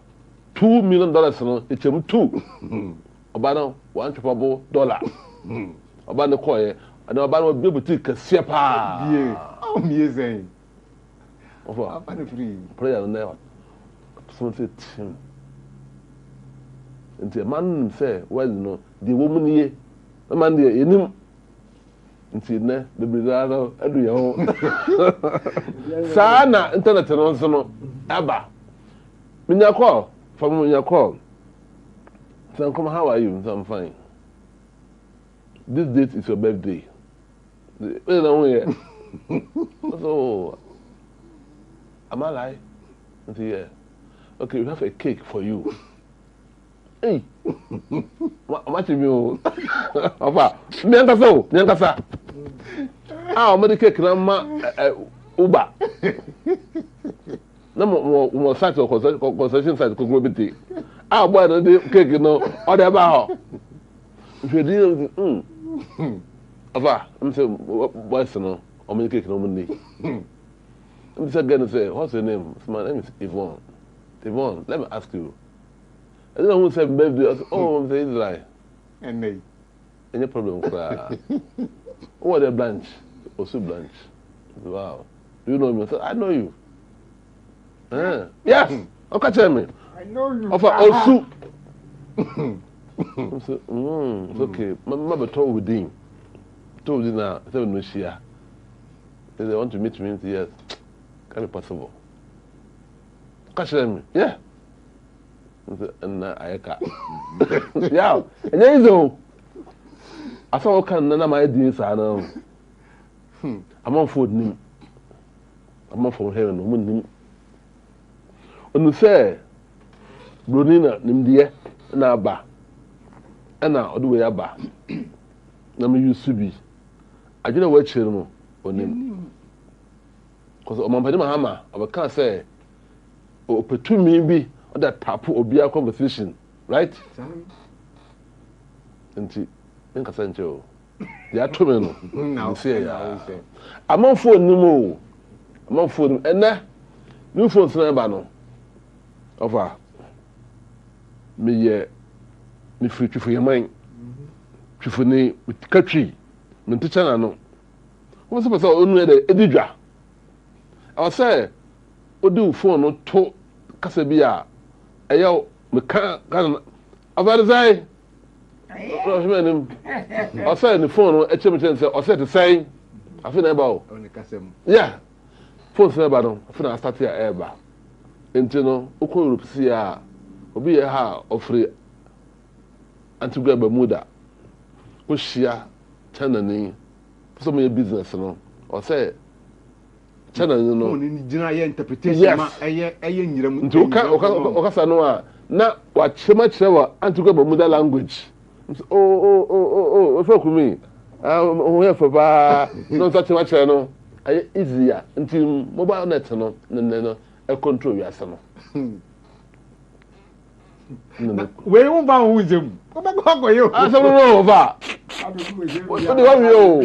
S13: $2 million no echem 2 oba no $1 oba no koye and oba no be boutique kase pa
S5: bie o miezeng
S13: afa
S5: apa no free
S13: prayer no something team nti man say well no the woman ye man dey enim nti ne de bidaro adu ye ho sana internet no nso no aba minya call from minya call so come how are you? I'm fine. This date is your birthday. So am I lying? Yeah. Okay, we have a cake for you. Hey, what you mean? Opa, me nkasa. Ah, me the cake na ma Uber. Na mo site concession site ko grobiti. Ah, boy, the cake no, all the about. If you deal, Opa, I'm saying, boys no, I'm the cake no money. I'm just gonna say, what's your name? My name is Yvonne. Yvonne, let me ask you. I don't know who said birthday. I said, oh, I'm saying like.
S5: And me.
S13: Any problem? What are Blanche? Also Blanche. Wow. Do you know me? I said, I know you. Yes. Okay, tell me.
S5: I know you.
S13: Of Osu. I said, it's okay. My mother told with him. Told him now. I said, no, she. They want to meet me. Yes. Can be possible. Okay, tell me. Yeah. And ayeka yeah and then so I saw kan na my din sa na I'm on food nim I'm on from here no nim onu say bronina nim de na aba na odo we aba na me use bi agina wa chire no onim cause o man padi ma hama abaka say o petumi bi that tapu obia conversation, right? Nti nka sancho. Ya to me no. Na say ya. Amon phone ni mo. Amon phone ena. New phone na ba no. Ofa. Me ye me free twifu ye man. Twifu ni katwi. Me nticha na no. Wo se pesa onu e de edidwa. I say odi phone no to kasa bia ayo me kan avarizai o hmenim o say ni phone e chem say o say to say afi na ba o
S5: ni kasem
S13: yeah phone say ba no afi na start ya e ba enti no ukọ Europe si a obi ye ha ofre Antigua Bermuda o shia China ni so me business no o say China no
S5: ni gina ye interpretation ma eye nyiram
S13: nti o ka no a na wa chema chewa Antigua Bermuda language o fa kumi o he fa ba no so chema che no aye easier nti mobile net no no e control ya se no
S5: we won ba hu zem o ba go yo
S13: aso no ba o de wa mi o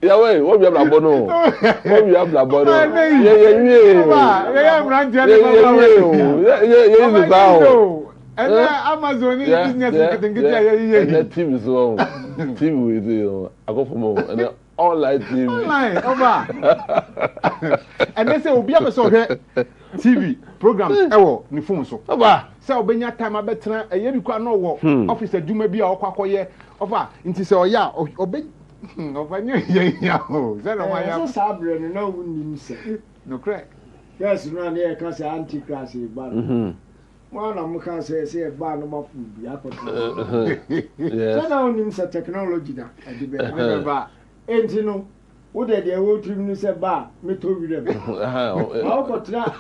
S13: ya we wo bi abla bono wo bi abla bono ye
S5: ba ye mran je le
S13: ba
S5: and Amazon business marketing get
S13: ye TV so TV with you I go for more and online TV.
S5: Online, over. And they say, Obi Ameso TV programs, ewo, ni phone so.
S13: Over.
S5: Say, Obenya time abetra, a year because no work. Officer Juma be or Quacoye, over. Into say, oh, yeah, Obe. Over new, yeah, oh, is that a why I'm
S6: sabre and no one
S5: no crack.
S6: Yes, run here, because anti-class is bad. One of them can say a bar no food. Yeah, now names a technology that I did. And you know, what did they want to say bar? Me told them. How got that?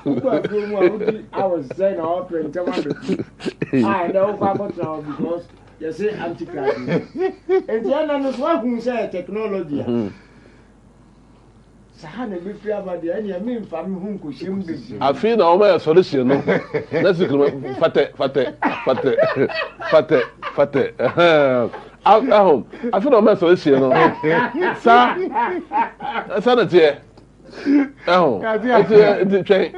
S6: I was saying, I'll print I know now because you say anti-class. And then I was one who said technology. I
S13: feel now my solution. Let's look fate. Out home. I feel now my solution. Sir, dear. Oh, it's train.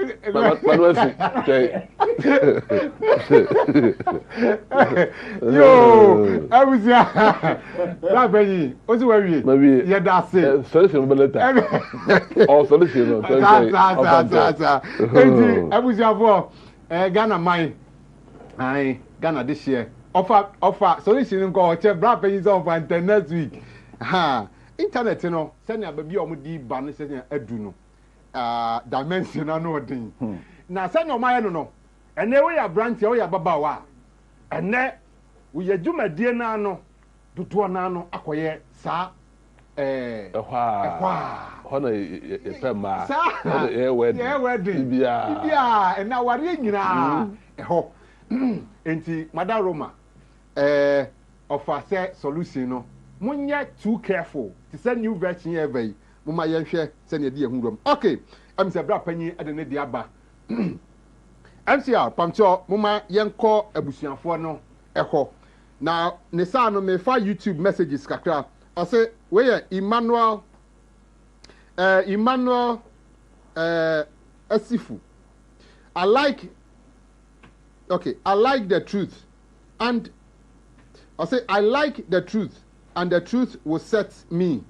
S5: Yo, I was that baby. What's the way? Maybe yeah, that's it.
S13: Solution oh, solution.
S5: I was for Ghana mine. I Ghana this year. Offer solution go check black pennies on for next week. Ha. Internet no send baby omo di ba no say adu no dimension na no din na send o maye no ene we ya branch we ya baba wa ene we ya dwumadie na no dodo na no akoye sa
S13: hono e pema
S5: hono e wedding bia ena ware nyina ho enti madam Roma offer say solution no munye too careful to send new version here very mama yenhwe send ye di ehunrom okay am say bra panyi ade ne di aba MCR pamcho mama yenko abusuafo no eho na ne sa no me fa YouTube messages kakra I say we Emmanuel Asifu I like the truth and I say I like the truth and the truth will set me.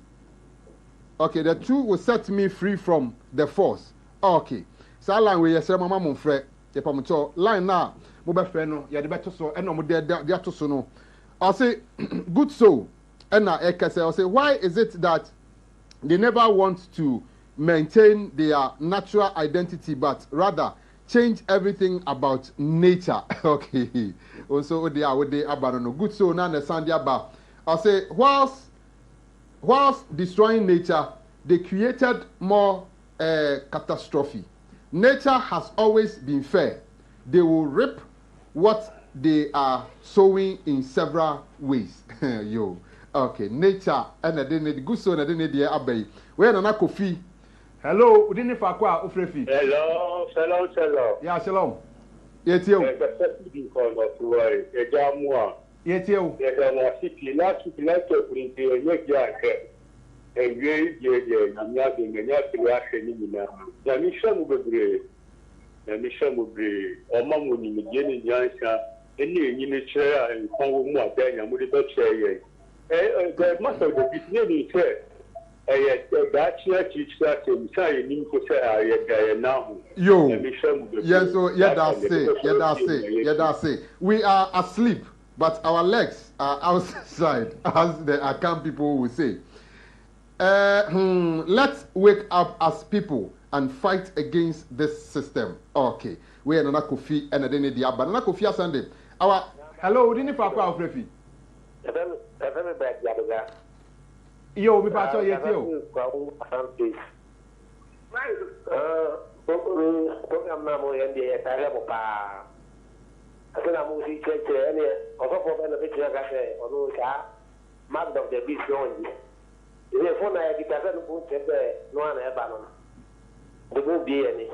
S5: Okay, the truth will set me free from the force. Okay. So line we say mama mon frère, ye pa mo line na mo be frère no, ye de beto so e no mo de to so no. I say good soul. And na I say why is it that they never want to maintain their natural identity but rather change everything about nature? Okay. Also they are with the abandon good soul na understand their ba. I say, whilst destroying nature, they created more catastrophe. Nature has always been fair. They will reap what they are sowing in several ways. Yo, okay, nature and I didn't good so and I didn't the abbey. Where na Kofi? Hello, we didn't fakwa Ofrefi.
S14: Hello.
S5: Yeah, shalom. Yes, you. Yes, you.
S14: Yes, I'm a city. Last week, like to print a young and very good. I'm not being a natural now. The mission will be the mission will be or mamma in the beginning, Jansa, any in the chair and Congo more than a multiple chair. The master of the beginning chair. That church is that inside Ninko say now.
S5: Yo, yes, so that's it. We are asleep. But our legs are outside, as the account people will say. Let's wake up as people and fight against this system. Okay. We are Nana Kofi and Adene Diaba. Nana Kofi Sunday. Our hello, didn't you for our Frefi? Yo, we pass on yet. Yo.
S14: I said, I'm moving to any of the picture I say, although Mark of the beast only. If you phone, I get a boot no one ever. There won't be any.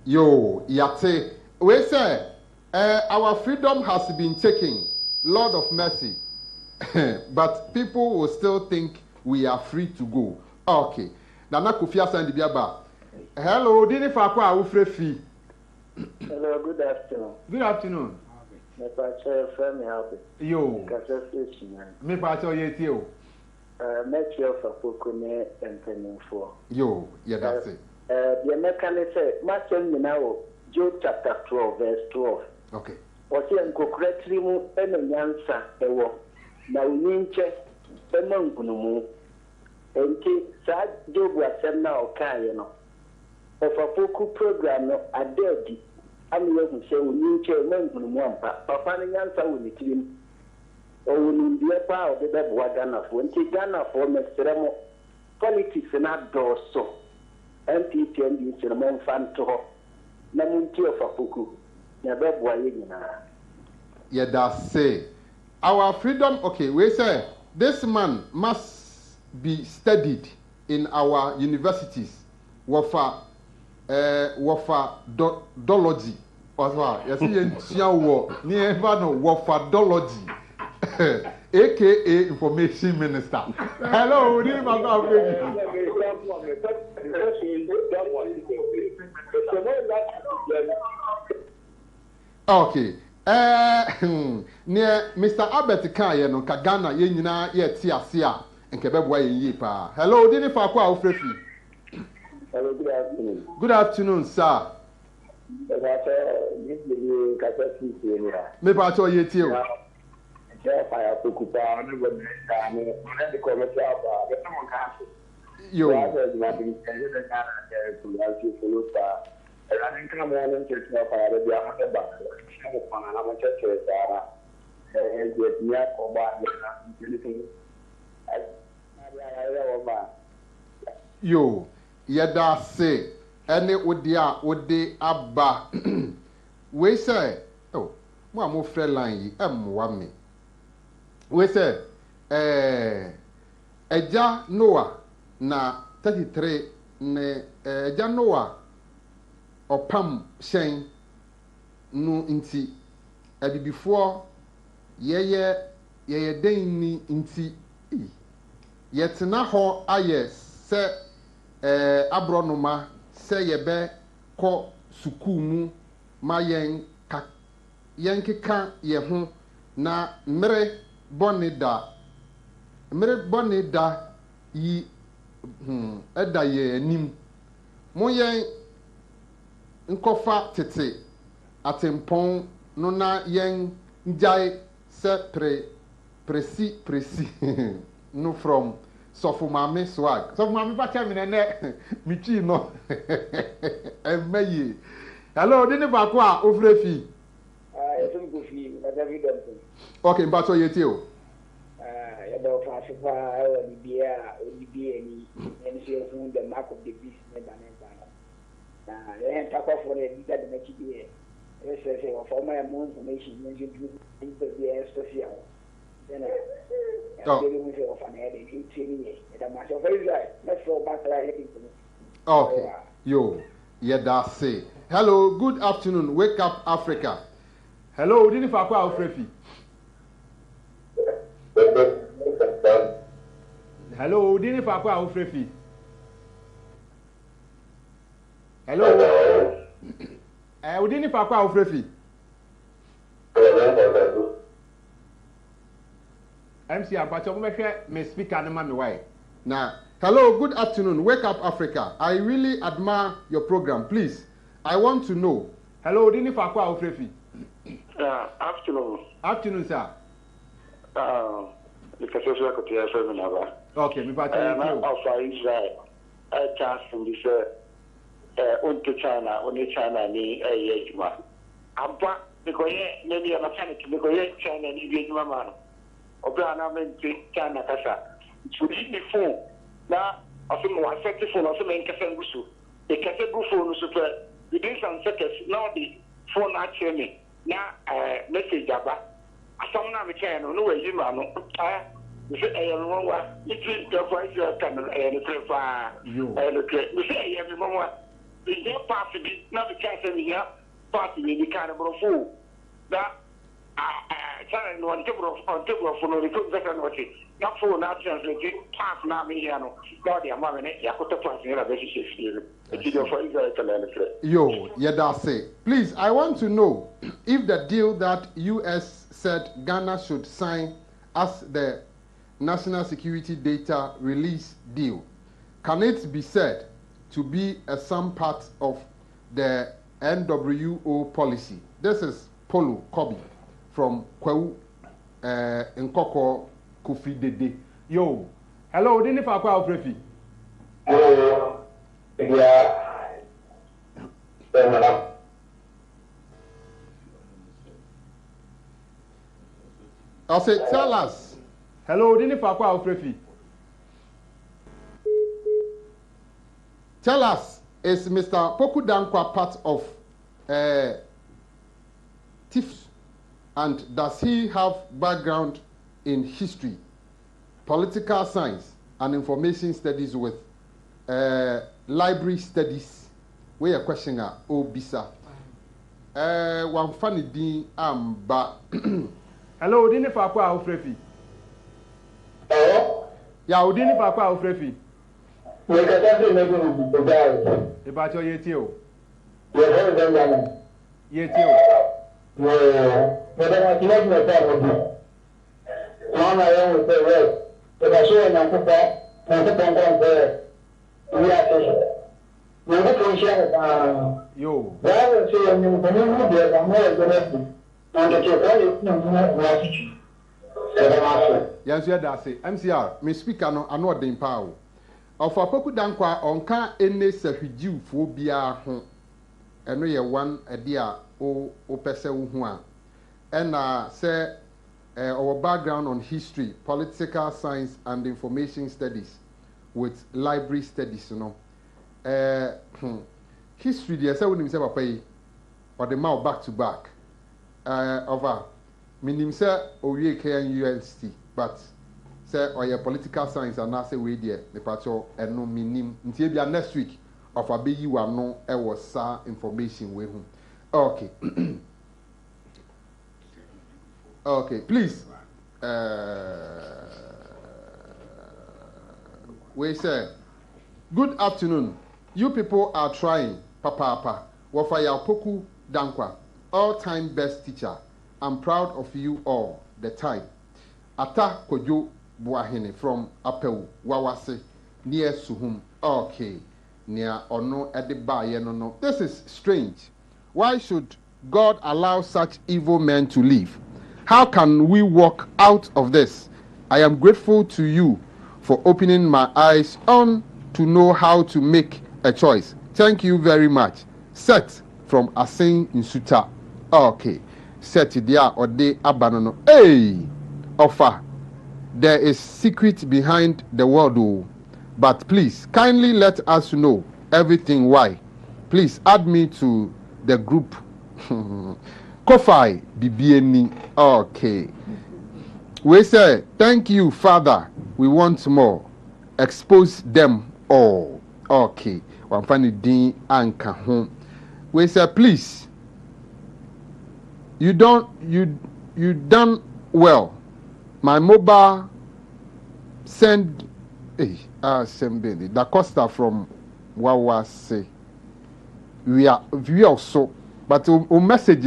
S5: Yo, Yate, we say, our freedom has been taken, Lord of mercy. But people will still think we are free to go. Okay. Nana Kufia Sandy Biaba. Hello, didn't Fakwa Ufrefi?
S14: Hello, good afternoon.
S5: Good afternoon.
S14: Me pacho friend me help.
S5: Yo. Me pacho yet you.
S15: Metro for Pokone and Pennyfo.
S5: Yo, yeah, that's it.
S15: The American say, Master now, Job chapter 12, verse 12.
S5: Okay.
S15: Or see, and correctly move and answer a war. Now, Ninche, the Mongunumu, and sad Job was sent now, Kayano. Of a Poku program, a dirty. I'm going to say, Ninche, Mongunumu, Papa and answer with the team. Or will be a power of the bed Ghana for Ghana for Mr. Politics and outdoors so. MPP and Cinnamon fan to her. Namunti of Apuku. Never boying.
S5: Yeah, that's say. Our freedom, okay, we say this man must be studied in our universities. Wafa dology. Yes, near wafadology. AKA Information Minister. Hello, okay. Near Mr. Albert Kaya no Kagana Yenina yet Sia and Kebabwa Yipa. Hello, Dini Fakwa Frefi.
S15: Hello, good afternoon.
S5: Good afternoon, sir. Me pacho yeti o.
S15: Fire to Kupa, the commercial bar, but someone can't.
S5: Yo,
S15: I was not being sent to follow star. And I didn't come on and take my father, the other back. I'm a church, and get me up for anything.
S5: Yo, yada say, and it would the abba. We say, oh, one more friend line, wame. We say, Eja Noah na 33 ne Eja Noah opam shen no inti ebi before ye den ni inti yetena ho aye se abronoma se yebe ko suku mu ma yen keka ye ho na mere bonida yi eda ye anim mo yen nkofa tete atempon no na yen njai se presi no from Sofumame swag Sofumame pa cha me ne michi no emaye hello dini ba ko a ofrefi
S15: Every good fee, but every dumping.
S5: Okay, but so you too.
S15: About Fashifa, or the beer, and she has known the mark of the beast. Then talk off for it that make it here. Yes, I say, for my more information, you do the social. Then I gave myself an head in 18 years. And I'm myself very right. Let's go back like
S5: okay, yo, yeah, that's it. Hello, good afternoon. Wake up, Africa. Hello, dini fakwa ofrefi. Hello, dini fakwa ofrefi. Hello. Dini fakwa ofrefi. MC Abacho mo hwe me speaker na ma me why. Now, hello, good afternoon. Wake up, Africa. I really admire your program. Please, I want to know. Hello, dini fakwa ofrefi.
S15: Afternoon.
S5: Afternoon, sir.
S15: The Professor Kotia Seminava.
S5: Okay, me part
S15: of Israel. I chance from this unto China, only China, ni a yejma. Ampa, because maybe a mechanic, because China, ni yejma man. Obrana meant China Casa. To read the phone. Now, I think more effective phone, also make a busu. The Casabu phone super. Within some seconds, now the phone actually. Na message aba asamna me chen no we yi ma no we say e no wa it the voice can e no prefa e no ke we say e me mo the pass bi na the chance me here pass ni kan bro fu da channel no on table for no recruit that no ti na fu na translate pass na me here no da dia ma me ne yakoto pass ni la be shi
S5: Yo, yeah, that's it. Please, I want to know if the deal that US said Ghana should sign as the national security data release deal. Can it be said to be some part of the NWO policy? This is Polo Kobe from Kwewu Nkoko Kofi Dede. Yo, hello, didn't I call Prefi?
S14: Hello, yeah.
S5: I'll say, tell us. Hello, didn't I call Prefi? Tell us, is Mr. Poku Dankwa part of TIFS, and does he have background in history, political science, and information studies with library studies? We are questioning Obisa. One funny thing, ba. Hello, Udini Fakwa Ofrefi.
S14: Hello?
S5: Yeah, Udini Fakwa Ofrefi.
S14: We can definitely make it with the guy.
S5: About your yetio.
S14: You're very young.
S5: Yetio.
S14: But I can make my family. Mama, I will say, well, if I show my papa, my papa there, we are saying, we're not going to share.
S5: Yo.
S14: I will say, I'm going to be a more aggressive. And the Japan is
S5: yes, that's it. MCR, me speaker no ano den pa o. Ofa Poku Dankwa onka ene sahijiu fo bia ho. Eno ye one ade a o pese wo hu a. Ena say our background on history, political science and information studies with library studies, you know. History dey say wonim say papa yi or the mouth back to back. Over minim say owie KNUST, but say or political science and na say we there the pacho eno minim ntie bia next week of abeyi wa no e was sa information we hu. Okay. Okay, please we say good afternoon. You people are trying papa Wafaya Poku Dankwa, all-time best teacher. I'm proud of you all the time. Ata Kojo Buahine from Apeu, Wawase, near Suhum. Okay, near Ono Ediba no. This is strange. Why should God allow such evil men to live? How can we walk out of this? I am grateful to you for opening my eyes on to know how to make a choice. Thank you very much. Set from Asin Insuta. Okay. Set there or de abanono. Hey! Offer. There is secret behind the word, oh. But please, kindly let us know everything why. Please add me to the group. Kofi Bibieni. Okay. We say, thank you, Father. We want more. Expose them all. Okay. One funny din anka home. We say, please. You done well. My mobile send send Da Costa from Wawase. We also, but message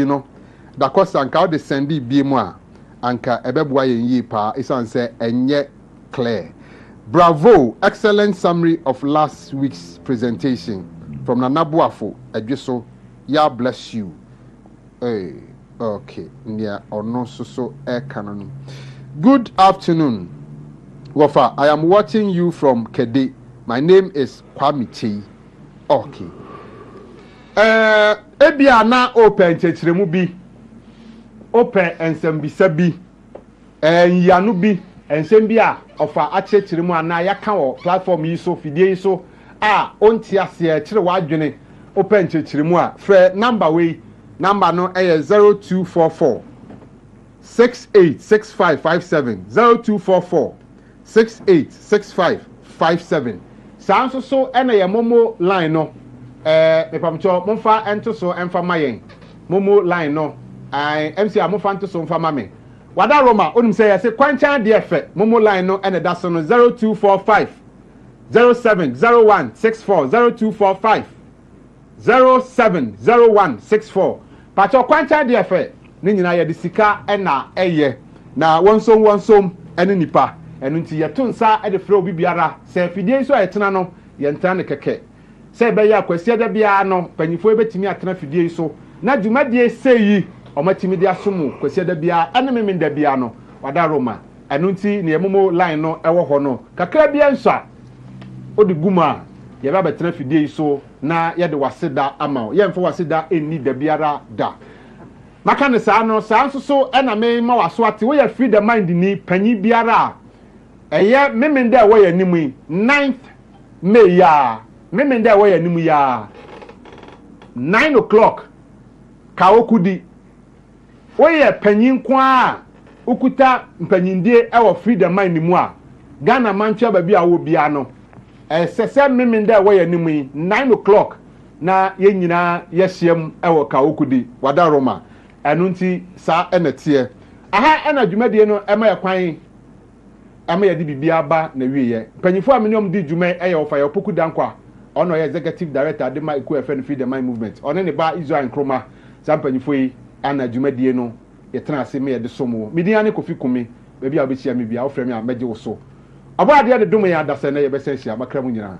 S5: Da Costa anka de send bi mu a anka ebebua ye pa isan say enye clear. Bravo, excellent summary of last week's presentation from Nanabuafo Edwiso. Ya bless you. Hey, okay. Yeah, or no so canon. Good afternoon, Wafa. I am watching you from Kede. My name is Kwamichi. Okay. Ebia na open chechiremu bi. Open ensembisa bi. Yanu bi. Ensembia ofa achechiremu ana yaka wo platform yi so fidie yi so onti ase chire wadwene open chechiremu a frɛ number we number no 0244 686557 0244 686557 sanso so ena ye momo line no mepamcho momfa ento so emfa mayen momo line no MC amfa ento so mfa mame wada Roma onim say yes kwanchan de efe momo line no ena da so no 0245 070164 0245 070164 pacho kwanchan de efe ni nyina ye de sika ena eye na wonsom ene nipa
S4: ɛno nti yɛto nsa de frɛ obi biara sɛ fidie nso a yɛtena no yɛntena ne kɛkɛ sɛ ɛbɛyɛ akwasiɛ da biara no mpanyinfoɔ bɛtumi atena fidie so na dwumadie sɛ yi ɔmatumi de asom kwasiɛ da biara ɛne memem da biara no wada roma ɛno nti ne yɛmomo line no ɛwɔ hɔ no kakra bia nso a odi gu mu a yɛbɛ abɛtena fidie yi so na yɛde waseda ama wo yɛmfa waseda ɛnni da biara da maka ne saa no saa nso so ɛna me ma waso ate woyɛ free the mind ni panyi biara a ɛyɛ memem da ɛwɔ yɛ anim yi 9th May ya memem da ɛwɔ yɛ anim ya 9 o'clock ka okudi woyɛ panyi nko a ukuta mpanyindie ɛwɔ free the mind mu a Ghana mantua ba bi a wo bia no ɛsɛsɛ memem da ɛwɔ yɛ anim yi 9 o'clock na yɛn nyinaa yɛhyiam ɛwɔ ka okudi wada Roma ɛno nti saa ɛna teɛ aha ɛna dwumadie no ɛma yɛ kwan ɛma yɛde bibia ba na wieyɛ mpanyinfo a menyom di dwuma ɛyɛ ɔfa yɛ opoku dankɔ a ɔno yɛ executive director de ma eku ɛfɛ no free the mind movement ɔne ne ba Israel Nkrumah saa mpanyinfo yi ana dwumadie no yɛtena ase me yɛde som wo medin ane Kofi Kumi baabi a wobɛhyia me bia wofrɛ me a mɛgye wo so ɔbɔ adeɛ de dom yɛ adasɛ na yɛbɛsɛ hyia makra mu nyinaa